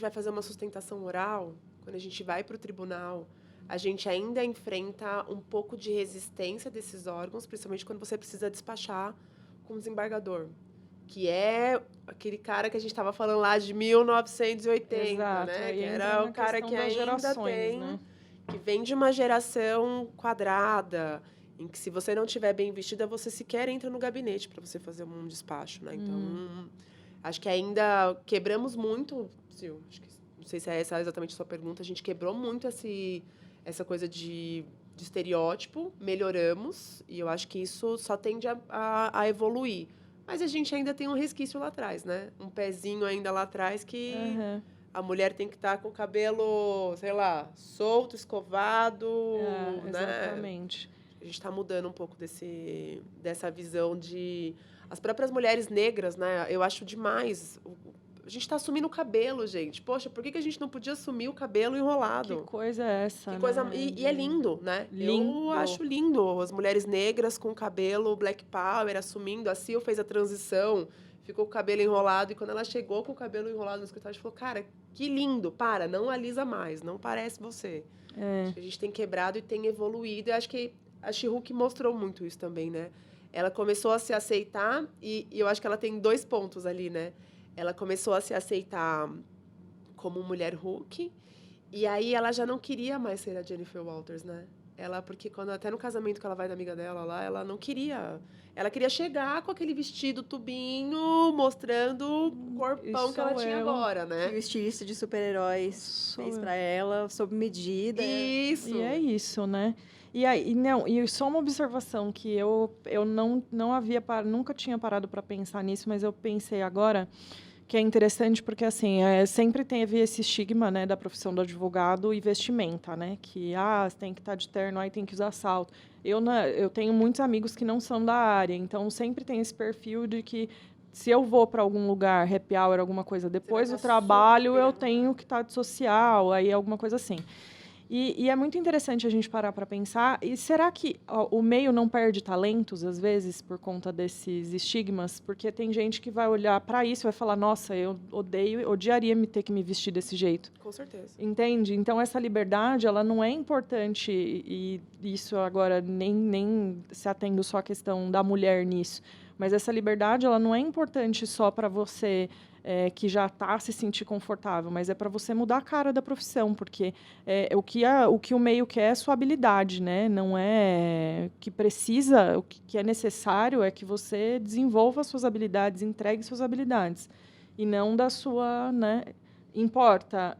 vai fazer uma sustentação oral, quando a gente vai para o tribunal, a gente ainda enfrenta um pouco de resistência desses órgãos, principalmente quando você precisa despachar com o desembargador, que é aquele cara que a gente estava falando lá de 1980, exato, né? Que entra era na o cara questão que das ainda gerações, tem, né? que vem de uma geração quadrada, em que se você não estiver bem vestida, você sequer entra no gabinete para você fazer um despacho, né? Então, acho que ainda quebramos muito, Sil, acho que, não sei se é essa exatamente a sua pergunta, a gente quebrou muito essa coisa de estereótipo, melhoramos, e eu acho que isso só tende a evoluir. Mas a gente ainda tem um resquício lá atrás, né? Um pezinho ainda lá atrás que a mulher tem que estar com o cabelo, sei lá, solto, escovado, né? Exatamente. A gente está mudando um pouco dessa visão de... As próprias mulheres negras, né? Eu acho demais. A gente está assumindo o cabelo, gente. Poxa, por que a gente não podia assumir o cabelo enrolado? Que coisa é essa, Que coisa... né? E é lindo, né? Lindo. Eu acho lindo as mulheres negras com cabelo Black Power assumindo. A Sil fez a transição, ficou com o cabelo enrolado. E quando ela chegou com o cabelo enrolado no escritório, a gente falou, cara, que lindo. Para, não alisa mais. Não parece você. Acho que a gente tem quebrado e tem evoluído. Eu acho que a She-Hulk mostrou muito isso também, né? Ela começou a se aceitar e eu acho que ela tem 2 pontos ali, né? Ela começou a se aceitar como mulher Hulk e aí ela já não queria mais ser a Jennifer Walters, né? Porque até no casamento que ela vai da amiga dela lá, ela não queria... Ela queria chegar com aquele vestido tubinho, mostrando o corpão que ela tinha agora, né? Que o estilista de super-heróis fez pra ela, sob medida. Isso! E é isso, né? E aí, não, e só uma observação que eu não havia nunca tinha parado para pensar nisso, mas eu pensei agora que é interessante porque assim, sempre teve esse estigma, né, da profissão do advogado e vestimenta, né, que você tem que estar de terno, aí tem que usar salto. Eu tenho muitos amigos que não são da área, então sempre tem esse perfil de que se eu vou para algum lugar, happy hour, alguma coisa depois do trabalho, eu tenho que estar de social, aí alguma coisa assim. E é muito interessante a gente parar para pensar. E será que o meio não perde talentos, às vezes, por conta desses estigmas? Porque tem gente que vai olhar para isso e vai falar, nossa, eu odiaria ter que me vestir desse jeito. Com certeza. Entende? Então, essa liberdade, ela não é importante, e isso agora nem se atendo só à questão da mulher nisso, mas essa liberdade, ela não é importante só para você... que já está se sentir confortável, mas é para você mudar a cara da profissão, porque o que o meio quer é sua habilidade, né? Não é que precisa, o que é necessário é que você desenvolva suas habilidades, entregue suas habilidades, e não da sua, né? Importa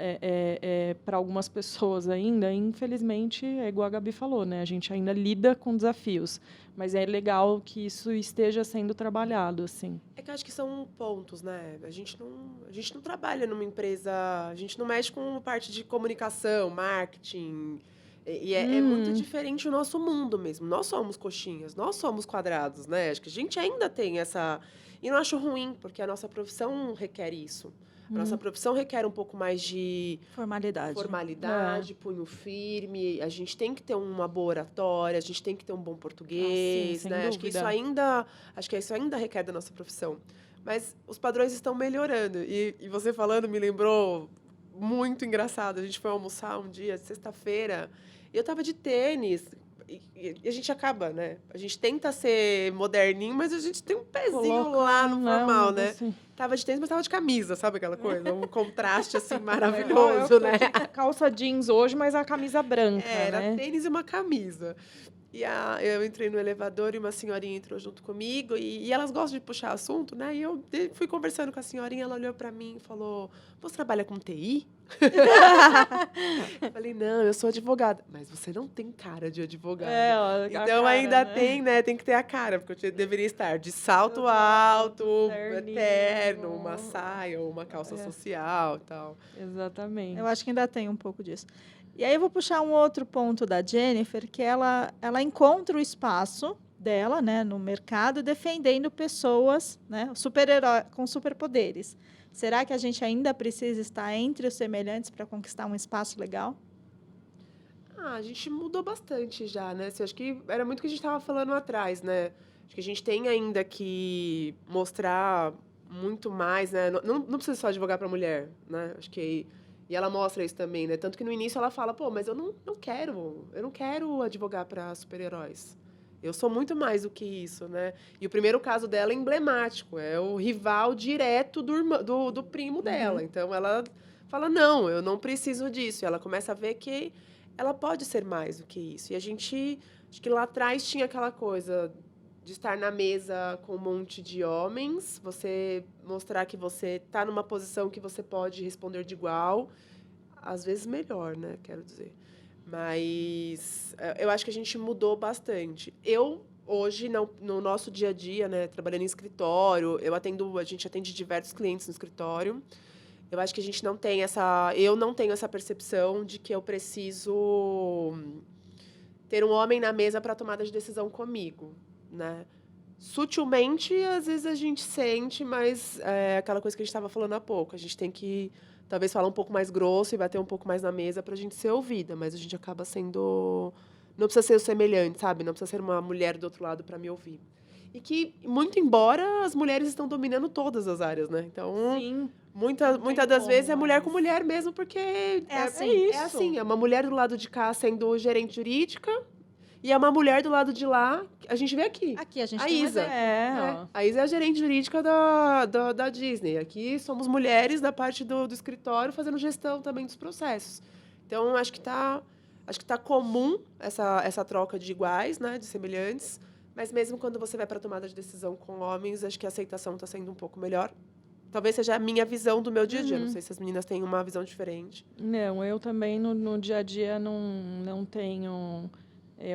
para algumas pessoas ainda, infelizmente, é igual a Gabi falou, né? A gente ainda lida com desafios, mas é legal que isso esteja sendo trabalhado, assim. É que eu acho que são pontos, né? A gente não trabalha numa empresa, a gente não mexe com parte de comunicação, marketing, é muito diferente o nosso mundo mesmo. Nós somos coxinhas, nós somos quadrados, né? Acho que a gente ainda tem essa... E não acho ruim, porque a nossa profissão requer isso. A nossa profissão requer um pouco mais de... Formalidade, punho firme. A gente tem que ter uma boa oratória, a gente tem que ter um bom português, sim, né? Acho que isso ainda requer da nossa profissão. Mas os padrões estão melhorando. E você falando me lembrou muito engraçado. A gente foi almoçar um dia, sexta-feira, e eu estava de tênis. E a gente acaba, né? A gente tenta ser moderninho, mas a gente tem um pezinho lá no formal, né? Assim. Tava de tênis, mas tava de camisa, sabe aquela coisa? Um contraste, assim, maravilhoso, né? Calça jeans hoje, mas a camisa branca, Era né? tênis e uma camisa. E eu entrei no elevador e uma senhorinha entrou junto comigo. E elas gostam de puxar assunto, né? E eu fui conversando com a senhorinha, ela olhou pra mim e falou, você trabalha com TI? Eu falei, não, eu sou advogada. Mas você não tem cara de advogada. Então cara, ainda né? tem, né? Tem que ter a cara, porque eu deveria estar de salto alto, terninho, terno, uma saia ou uma calça social e tal. Exatamente. Eu acho que ainda tem um pouco disso. E aí eu vou puxar um outro ponto da Jennifer, que ela encontra o espaço dela, né, no mercado, defendendo pessoas, né, com superpoderes. Será que a gente ainda precisa estar entre os semelhantes para conquistar um espaço legal? A gente mudou bastante já, né? Assim, acho que era muito o que a gente estava falando atrás, né? Acho que a gente tem ainda que mostrar muito mais, né? Não precisa só advogar para mulher, né? Acho que... E ela mostra isso também, né? Tanto que no início ela fala, mas eu não quero advogar para super-heróis. Eu sou muito mais do que isso, né? E o primeiro caso dela é emblemático, é o rival direto do primo dela. Então, ela fala, não, eu não preciso disso. E ela começa a ver que ela pode ser mais do que isso. E a gente, acho que lá atrás tinha aquela coisa de estar na mesa com um monte de homens, você mostrar que você está numa posição que você pode responder de igual, às vezes melhor, né? Quero dizer. Mas eu acho que a gente mudou bastante. Eu, hoje, no nosso dia a dia, né, trabalhando em escritório, a gente atende diversos clientes no escritório. Eu acho que a gente não tem eu não tenho essa percepção de que eu preciso ter um homem na mesa para tomada de decisão comigo, né? Sutilmente, às vezes a gente sente, mas é aquela coisa que a gente estava falando há pouco. A gente tem que, talvez, falar um pouco mais grosso e bater um pouco mais na mesa para a gente ser ouvida, mas a gente acaba sendo... Não precisa ser o semelhante, sabe? Não precisa ser uma mulher do outro lado para me ouvir. E que, muito embora, as mulheres estão dominando todas as áreas, né? Então, Sim. muitas das vezes é mulher mais. com mulher mesmo, porque assim. é assim. É uma mulher do lado de cá sendo gerente jurídica e é uma mulher do lado de lá, a gente vê aqui. Aqui a gente A tem um Isa. exemplo. Ó. A Isa é a gerente jurídica da Disney. Aqui somos mulheres da parte do escritório fazendo gestão também dos processos. Então, acho que tá comum essa troca de iguais, né, de semelhantes. Mas mesmo quando você vai para a tomada de decisão com homens, acho que a aceitação está sendo um pouco melhor. Talvez seja a minha visão do meu dia a dia. Não sei se as meninas têm uma visão diferente. Não, eu também no dia a dia não tenho...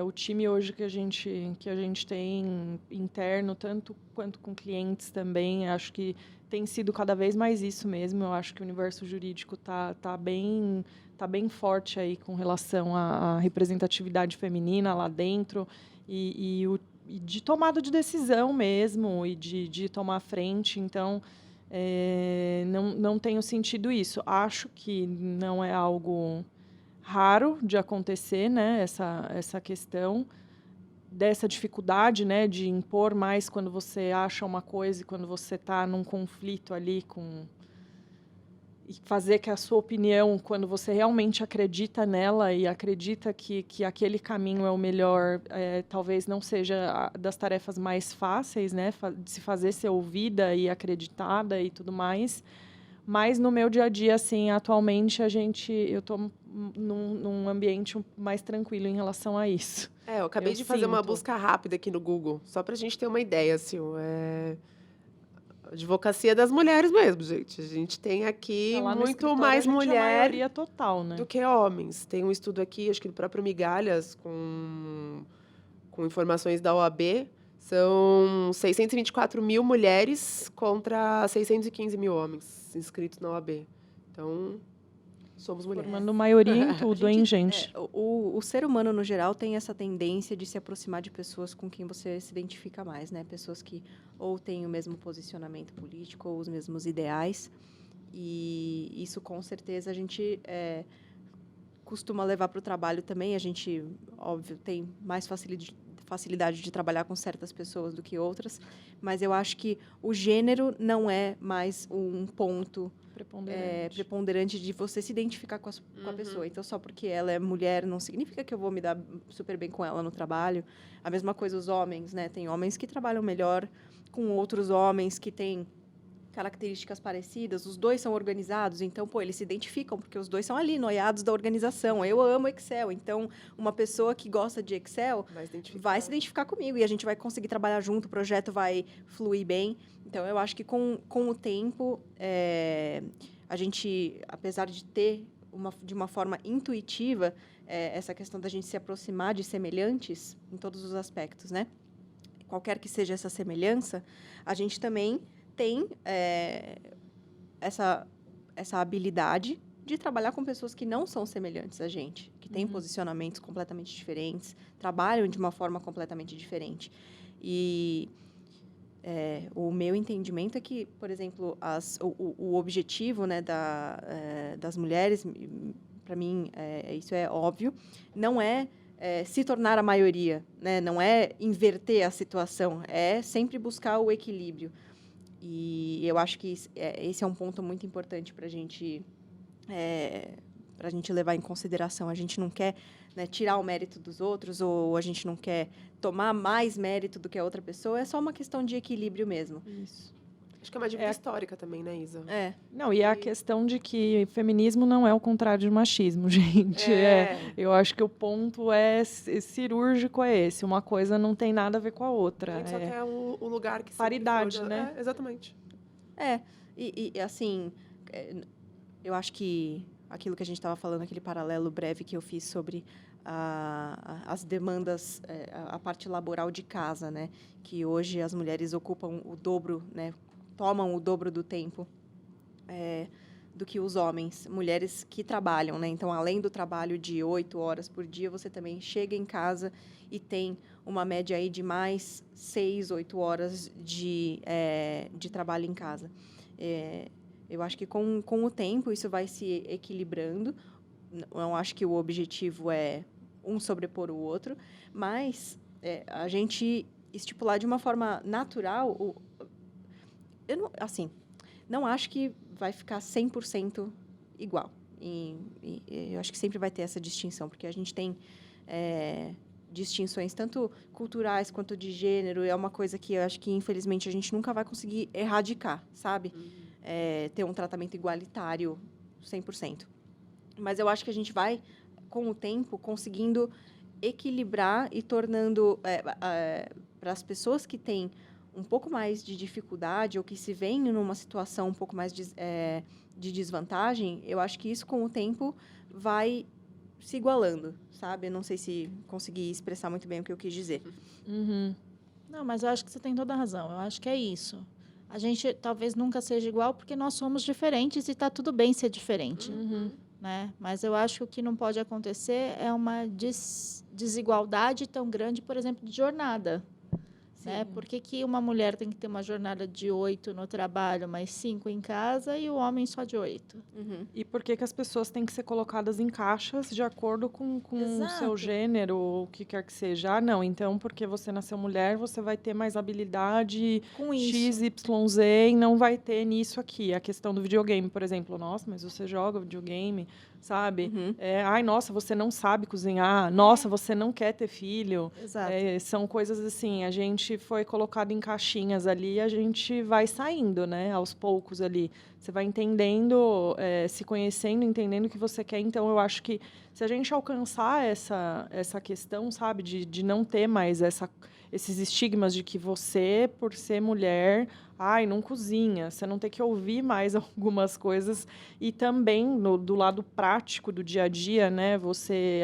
o time hoje que a gente tem interno, tanto quanto com clientes também, acho que tem sido cada vez mais isso mesmo. Eu acho que o universo jurídico tá bem forte aí com relação à representatividade feminina lá dentro e de tomada de decisão mesmo e de tomar a frente. Então, não tenho sentido isso. Acho que não é algo raro de acontecer, né, essa questão dessa dificuldade, né, de impor mais quando você acha uma coisa e quando você está num conflito ali e fazer que a sua opinião, quando você realmente acredita nela e acredita que aquele caminho é o melhor, talvez não seja das tarefas mais fáceis, né, de se fazer ser ouvida e acreditada e tudo mais. Mas no meu dia a dia, assim, atualmente eu estou num ambiente mais tranquilo em relação a isso. Eu acabei de fazer uma sinto. busca rápida aqui no Google, só pra gente ter uma ideia, assim, advocacia das mulheres mesmo, gente. A gente tem aqui Lá no muito escritório, mais a mulher maioria total, né? do que homens. Tem um estudo aqui, acho que do próprio Migalhas, com informações da OAB, são 624 mil mulheres contra 615 mil homens inscritos na OAB. Então, somos mulheres. Formando maioria em tudo, hein, gente? O ser humano, no geral, tem essa tendência de se aproximar de pessoas com quem você se identifica mais, né? Pessoas que ou têm o mesmo posicionamento político ou os mesmos ideais. E isso, com certeza, a gente costuma levar para o trabalho também. A gente, óbvio, tem mais facilidade de trabalhar com certas pessoas do que outras, mas eu acho que o gênero não é mais um ponto preponderante de você se identificar com a pessoa. Então, só porque ela é mulher não significa que eu vou me dar super bem com ela no trabalho. A mesma coisa os homens, né? Tem homens que trabalham melhor com outros homens que têm características parecidas, os dois são organizados, então, eles se identificam, porque os dois são ali, noiados da organização. Eu amo Excel, então, uma pessoa que gosta de Excel vai se identificar comigo e a gente vai conseguir trabalhar junto, o projeto vai fluir bem. Então, eu acho que com o tempo, a gente, apesar de ter, de uma forma intuitiva, essa questão da gente se aproximar de semelhantes em todos os aspectos, né? Qualquer que seja essa semelhança, a gente também tem essa habilidade de trabalhar com pessoas que não são semelhantes a gente, que têm posicionamentos completamente diferentes, trabalham de uma forma completamente diferente. E o meu entendimento é que, por exemplo, o objetivo, né, das mulheres, para mim, isso é óbvio, não é se tornar a maioria, né? Não é inverter a situação, é sempre buscar o equilíbrio. E eu acho que esse é um ponto muito importante para a gente levar em consideração. A gente não quer, né, tirar o mérito dos outros ou a gente não quer tomar mais mérito do que a outra pessoa. É só uma questão de equilíbrio mesmo. Isso. Acho que é uma dívida histórica também, né, Isa? Não, e a questão de que feminismo não é o contrário de machismo, gente. Eu acho que o ponto cirúrgico é esse. Uma coisa não tem nada a ver com a outra. A gente só quer o lugar que... Paridade, né? Exatamente. E assim, eu acho que aquilo que a gente estava falando, aquele paralelo breve que eu fiz sobre as demandas, a parte laboral de casa, né? Que hoje as mulheres ocupam o dobro, né? Tomam o dobro do tempo do que os homens, mulheres que trabalham, né? Então, além do trabalho de 8 horas por dia, você também chega em casa e tem uma média aí de mais 6, 8 horas de trabalho em casa. Eu acho que com o tempo isso vai se equilibrando. Não acho que o objetivo é um sobrepor o outro, mas a gente estipular de uma forma natural, não acho que vai ficar 100% igual. E eu acho que sempre vai ter essa distinção, porque a gente tem distinções tanto culturais quanto de gênero. É uma coisa que eu acho que, infelizmente, a gente nunca vai conseguir erradicar, sabe? Ter um tratamento igualitário 100%. Mas eu acho que a gente vai, com o tempo, conseguindo equilibrar e tornando para as pessoas que têm um pouco mais de dificuldade ou que se veem numa situação um pouco mais de desvantagem, eu acho que isso, com o tempo, vai se igualando, sabe? Eu não sei se consegui expressar muito bem o que eu quis dizer. Uhum. Não, mas eu acho que você tem toda a razão. Eu acho que é isso. A gente talvez nunca seja igual porque nós somos diferentes e está tudo bem ser diferente. Uhum. Né? Mas eu acho que o que não pode acontecer é uma desigualdade tão grande, por exemplo, de jornada. Né? Por que uma mulher tem que ter uma jornada de 8 no trabalho, mais 5 em casa, e o homem só de 8? Uhum. E por que as pessoas têm que ser colocadas em caixas de acordo com o seu gênero, ou o que quer que seja? Ah, não, então porque você nasceu mulher, você vai ter mais habilidade Com isso. X, Y, Z, e não vai ter nisso aqui. A questão do videogame, por exemplo. Nossa, mas você joga videogame, sabe? Uhum. Ai, nossa, você não sabe cozinhar. Nossa, você não quer ter filho. Exato. São coisas assim, a gente foi colocado em caixinhas ali e a gente vai saindo, né? Aos poucos ali. Você vai entendendo, se conhecendo, entendendo o que você quer. Então, eu acho que se a gente alcançar essa questão, sabe, de não ter mais esses estigmas de que você, por ser mulher, não cozinha, você não tem que ouvir mais algumas coisas. E também, do lado prático do dia a dia, né,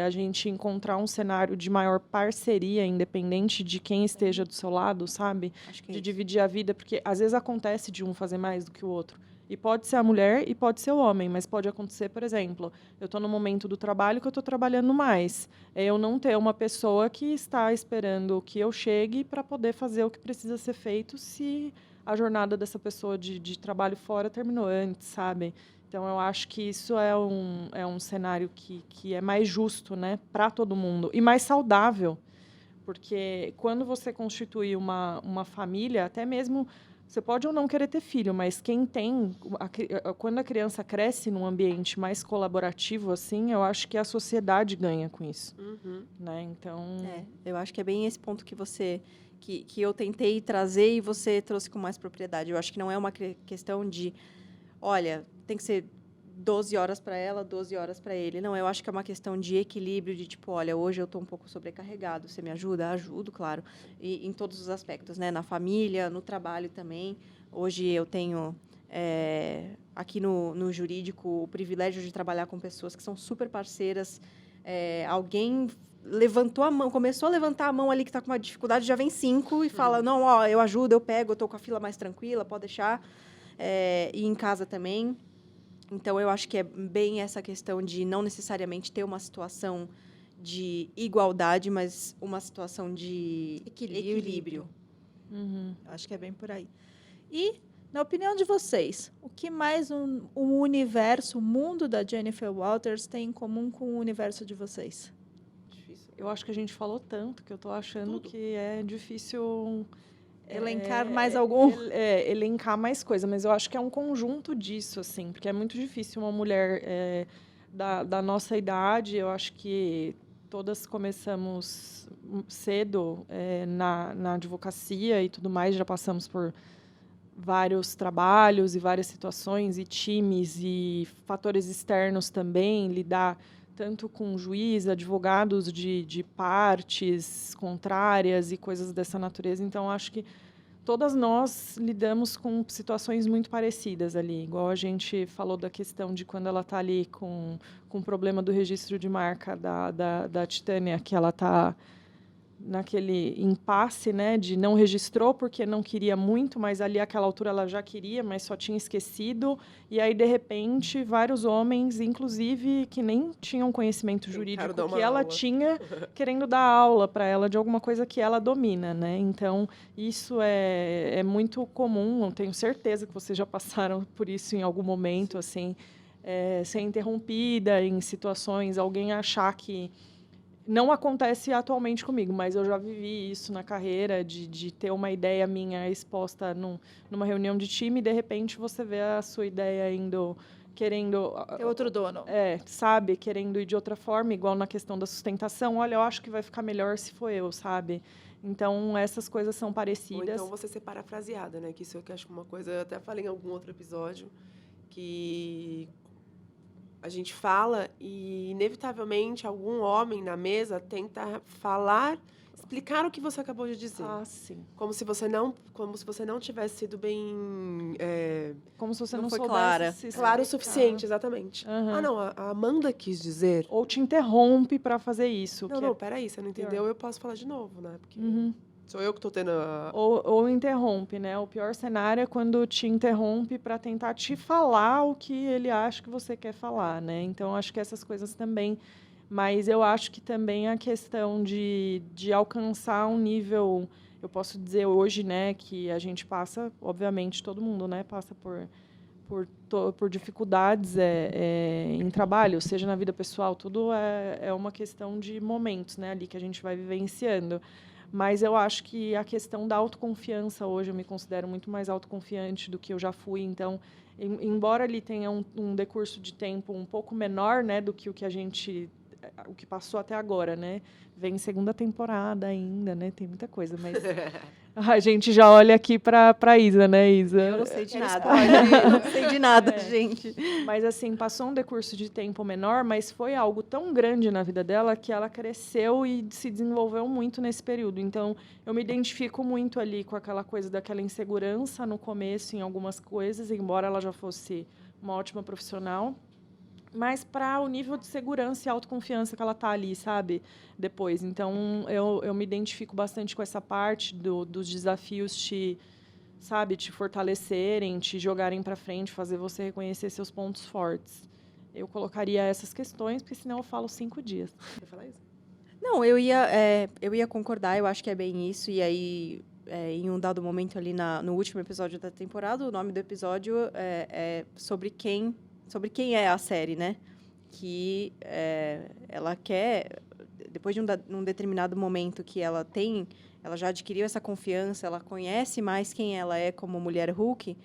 a gente encontrar um cenário de maior parceria, independente de quem esteja do seu lado, sabe? Acho que De dividir a vida, porque às vezes acontece de um fazer mais do que o outro. E pode ser a mulher e pode ser o homem, mas pode acontecer, por exemplo, eu estou no momento do trabalho que eu estou trabalhando mais. Eu não ter uma pessoa que está esperando que eu chegue para poder fazer o que precisa ser feito se a jornada dessa pessoa de trabalho fora terminou antes, sabe? Então, eu acho que isso é um cenário que é mais justo, né, para todo mundo e mais saudável, porque quando você constitui uma família, até mesmo você pode ou não querer ter filho, mas quem tem, quando a criança cresce num ambiente mais colaborativo, assim, eu acho que a sociedade ganha com isso, né? Então, eu acho que é bem esse ponto que eu tentei trazer e você trouxe com mais propriedade. Eu acho que não é uma questão de, olha, tem que ser 12 horas para ela, 12 horas para ele. Não, eu acho que é uma questão de equilíbrio, de tipo, olha, hoje eu estou um pouco sobrecarregado, você me ajuda? Ajudo, claro. E em todos os aspectos, né? Na família, no trabalho também. Hoje eu tenho, aqui no jurídico, o privilégio de trabalhar com pessoas que são super parceiras. Alguém levantou a mão, começou a levantar a mão ali que está com uma dificuldade, já vem 5 e fala, não, ó, eu ajudo, eu pego, eu estou com a fila mais tranquila, pode deixar. E em casa também. Então, eu acho que é bem essa questão de não necessariamente ter uma situação de igualdade, mas uma situação de equilíbrio. Acho que é bem por aí. E, na opinião de vocês, o que mais o universo, o mundo da Jennifer Walters tem em comum com o universo de vocês? Difícil. eu acho que a gente falou tanto que eu estou achando que é difícil Elencar mais algum? Elencar mais coisa, mas eu acho que é um conjunto disso, assim, porque é muito difícil uma mulher da nossa idade. Eu acho que todas começamos cedo na advocacia e tudo mais, já passamos por vários trabalhos e várias situações e times e fatores externos também, lidar tanto com juiz, advogados de partes contrárias e coisas dessa natureza. Então, acho que todas nós lidamos com situações muito parecidas ali. Igual a gente falou da questão de quando ela está ali com o problema do registro de marca da Titânia, que ela está naquele impasse, né, de não registrou porque não queria muito, mas ali àquela altura ela já queria, mas só tinha esquecido. E aí, de repente, vários homens, inclusive, que nem tinham conhecimento jurídico que ela tinha, querendo dar aula para ela de alguma coisa que ela domina, né? Então, isso é muito comum. Eu tenho certeza que vocês já passaram por isso em algum momento, assim, ser interrompida em situações, alguém achar que... Não acontece atualmente comigo, mas eu já vivi isso na carreira, de ter uma ideia minha exposta numa reunião de time e, de repente, você vê a sua ideia indo, querendo... Tem outro dono. Sabe? Querendo ir de outra forma, igual na questão da sustentação. Olha, eu acho que vai ficar melhor se for eu, sabe? Então, essas coisas são parecidas. Ou então você ser parafraseada, né? Que isso eu acho uma coisa... Eu até falei em algum outro episódio que... A gente fala e, inevitavelmente, algum homem na mesa tenta explicar o que você acabou de dizer. Ah, sim. Como se você não tivesse sido bem... Como se você não foi soubesse clara. Claro o suficiente, exatamente. Uhum. Ah, não, a Amanda quis dizer... Ou te interrompe para fazer isso. Não, peraí, você não entendeu, eu posso falar de novo, né? Porque sou eu que estou tendo a... Ou interrompe, né? O pior cenário é quando te interrompe para tentar te falar o que ele acha que você quer falar, né? Então, acho que essas coisas também... Mas eu acho que também a questão de alcançar um nível... Eu posso dizer hoje, né, que a gente passa, obviamente, todo mundo, né, passa por dificuldades em trabalho, seja na vida pessoal, tudo é uma questão de momentos, né, ali que a gente vai vivenciando. Mas eu acho que a questão da autoconfiança hoje, eu me considero muito mais autoconfiante do que eu já fui. Então, embora ele tenha um decurso de tempo um pouco menor, né, do que o que passou até agora, né? Vem segunda temporada ainda, né? Tem muita coisa, mas a gente já olha aqui para Isa, né, Isa? Eu não sei de nada. Eu não sei de nada, gente. Mas, assim, passou um decurso de tempo menor, mas foi algo tão grande na vida dela que ela cresceu e se desenvolveu muito nesse período. Então, eu me identifico muito ali com aquela coisa daquela insegurança no começo em algumas coisas, embora ela já fosse uma ótima profissional. Mas para o nível de segurança e autoconfiança que ela está ali, sabe? Depois. Então, eu me identifico bastante com essa parte dos desafios te fortalecerem, te jogarem para frente, fazer você reconhecer seus pontos fortes. Eu colocaria essas questões, porque senão eu falo 5 dias. Quer falar isso? Não, eu ia concordar, eu acho que é bem isso. E aí, em um dado momento ali no último episódio da temporada, o nome do episódio é sobre quem é a série, né? Que ela quer, depois de um determinado momento que ela já adquiriu essa confiança, ela conhece mais quem ela é como mulher Hulk,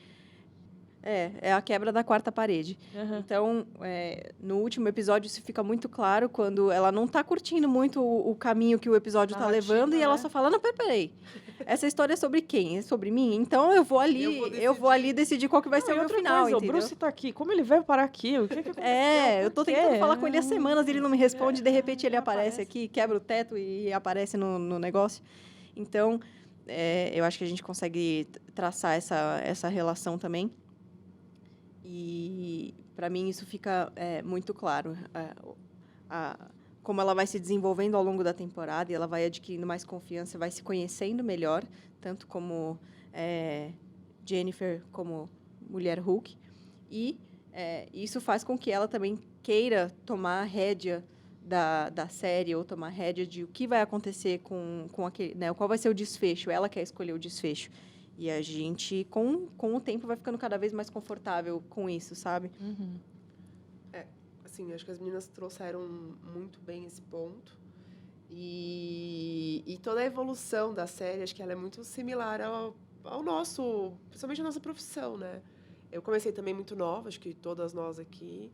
é a quebra da quarta parede. Uhum. Então, no último episódio, isso fica muito claro quando ela não está curtindo muito o caminho que o episódio está levando, e ela só fala, não, peraí, essa história é sobre quem? É sobre mim? Então, eu vou ali decidir qual que vai ser o meu final, coisa, entendeu? O Bruce está aqui, como ele veio parar aqui? O que aconteceu? Eu estou tentando falar com ele há semanas, ele não me responde, de repente ele aparece aqui, quebra o teto e aparece no negócio. Então, eu acho que a gente consegue traçar essa relação também. E, para mim, isso fica muito claro. Como ela vai se desenvolvendo ao longo da temporada e ela vai adquirindo mais confiança, vai se conhecendo melhor, tanto como Jennifer, como mulher Hulk. E isso faz com que ela também queira tomar a rédea da série, ou tomar a rédea de o que vai acontecer com aquele... Né, qual vai ser o desfecho. Ela quer escolher o desfecho. E a gente, com o tempo, vai ficando cada vez mais confortável com isso, sabe? Uhum. Assim, acho que as meninas trouxeram muito bem esse ponto. E toda a evolução da série, acho que ela é muito similar ao nosso... Principalmente a nossa profissão, né? Eu comecei também muito nova, acho que todas nós aqui.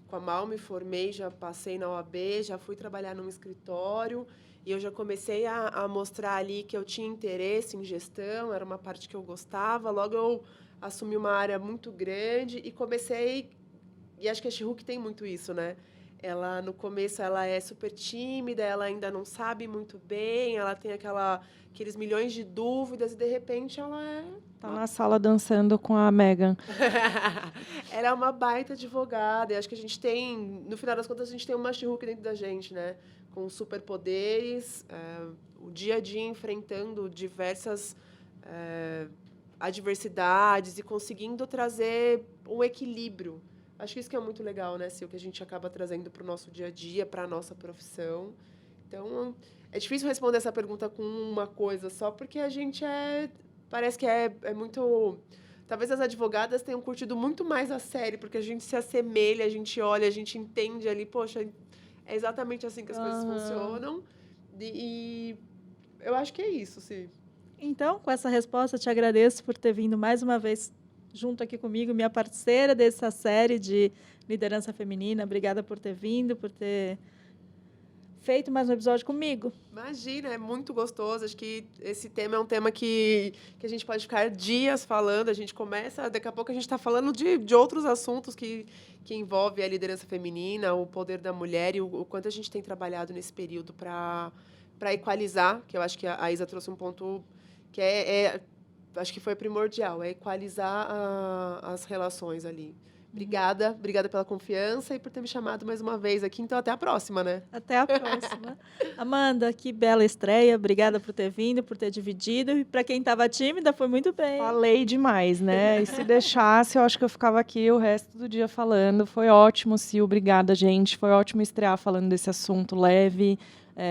Com a Mal, me formei, já passei na OAB, já fui trabalhar num escritório... E eu já comecei a mostrar ali que eu tinha interesse em gestão, era uma parte que eu gostava. Logo, eu assumi uma área muito grande e comecei... E acho que a She-Hulk tem muito isso, né? Ela, no começo, ela é super tímida, ela ainda não sabe muito bem, ela tem aqueles milhões de dúvidas e, de repente, ela Tá na sala dançando com a Megan. Ela é uma baita advogada. E acho que a gente tem... No final das contas, a gente tem uma She-Hulk dentro da gente, né? Com superpoderes. o dia a dia enfrentando diversas adversidades e conseguindo trazer um equilíbrio. Acho que isso que é muito legal, né, Sil, que a gente acaba trazendo para o nosso dia a dia, para a nossa profissão. Então, é difícil responder essa pergunta com uma coisa só, porque a gente parece que é muito... Talvez as advogadas tenham curtido muito mais a série, porque a gente se assemelha, a gente olha, a gente entende ali, poxa, é exatamente assim que as coisas funcionam. E eu acho que é isso, Sil. Então, com essa resposta, eu te agradeço por ter vindo mais uma vez junto aqui comigo, minha parceira dessa série de liderança feminina. Obrigada por ter vindo, por ter feito mais um episódio comigo. Imagina, é muito gostoso. Acho que esse tema é um tema que a gente pode ficar dias falando. A gente começa, daqui a pouco a gente está falando de outros assuntos que envolvem a liderança feminina, o poder da mulher e o quanto a gente tem trabalhado nesse período para equalizar, que eu acho que a Isa trouxe um ponto que acho que foi primordial, é equalizar as relações ali. Obrigada pela confiança e por ter me chamado mais uma vez aqui. Então, até a próxima, né? Até a próxima. Amanda, que bela estreia. Obrigada por ter vindo, por ter dividido. E para quem estava tímida, foi muito bem. Falei demais, né? E se deixasse, eu acho que eu ficava aqui o resto do dia falando. Foi ótimo, Sil. Obrigada, gente. Foi ótimo estrear falando desse assunto leve,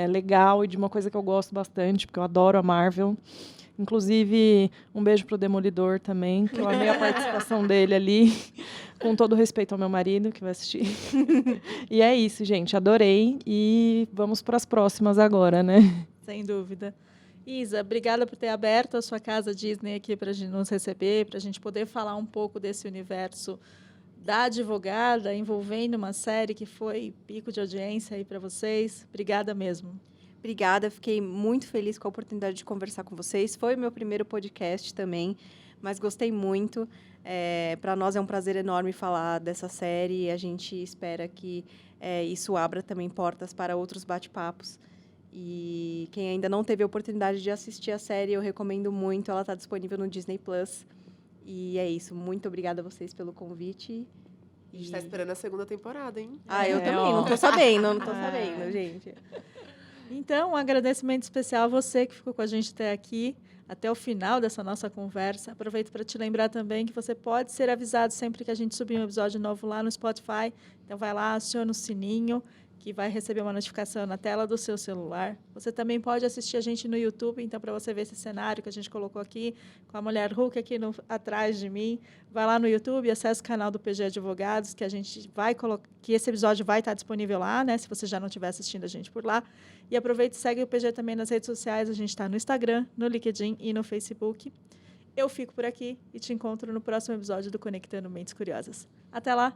legal e de uma coisa que eu gosto bastante, porque eu adoro a Marvel. Inclusive, um beijo pro Demolidor também, que eu amei a participação dele ali, com todo respeito ao meu marido, que vai assistir. E é isso, gente, adorei, e vamos para as próximas agora, né? Sem dúvida. Isa, obrigada por ter aberto a sua casa Disney aqui para nos receber, para a gente poder falar um pouco desse universo da advogada, envolvendo uma série que foi pico de audiência aí para vocês. Obrigada mesmo. Obrigada, fiquei muito feliz com a oportunidade de conversar com vocês. Foi o meu primeiro podcast também, mas gostei muito. Para nós é um prazer enorme falar dessa série. A gente espera que isso abra também portas para outros bate-papos. E quem ainda não teve a oportunidade de assistir a série, eu recomendo muito. Ela está disponível no Disney+. E é isso. Muito obrigada a vocês pelo convite. A gente está esperando a segunda temporada, hein? Eu também. Não estou sabendo, não estou sabendo, gente. Então, um agradecimento especial a você que ficou com a gente até aqui, até o final dessa nossa conversa. Aproveito para te lembrar também que você pode ser avisado sempre que a gente subir um episódio novo lá no Spotify. Então, vai lá, aciona o sininho, que vai receber uma notificação na tela do seu celular. Você também pode assistir a gente no YouTube, então, para você ver esse cenário que a gente colocou aqui, com a mulher Hulk aqui atrás de mim. Vai lá no YouTube, acesse o canal do PG Advogados, que a gente vai colocar, que esse episódio vai estar disponível lá, né? Se você já não estiver assistindo a gente por lá. E aproveite e segue o PG também nas redes sociais. A gente está no Instagram, no LinkedIn e no Facebook. Eu fico por aqui e te encontro no próximo episódio do Conectando Mentes Curiosas. Até lá!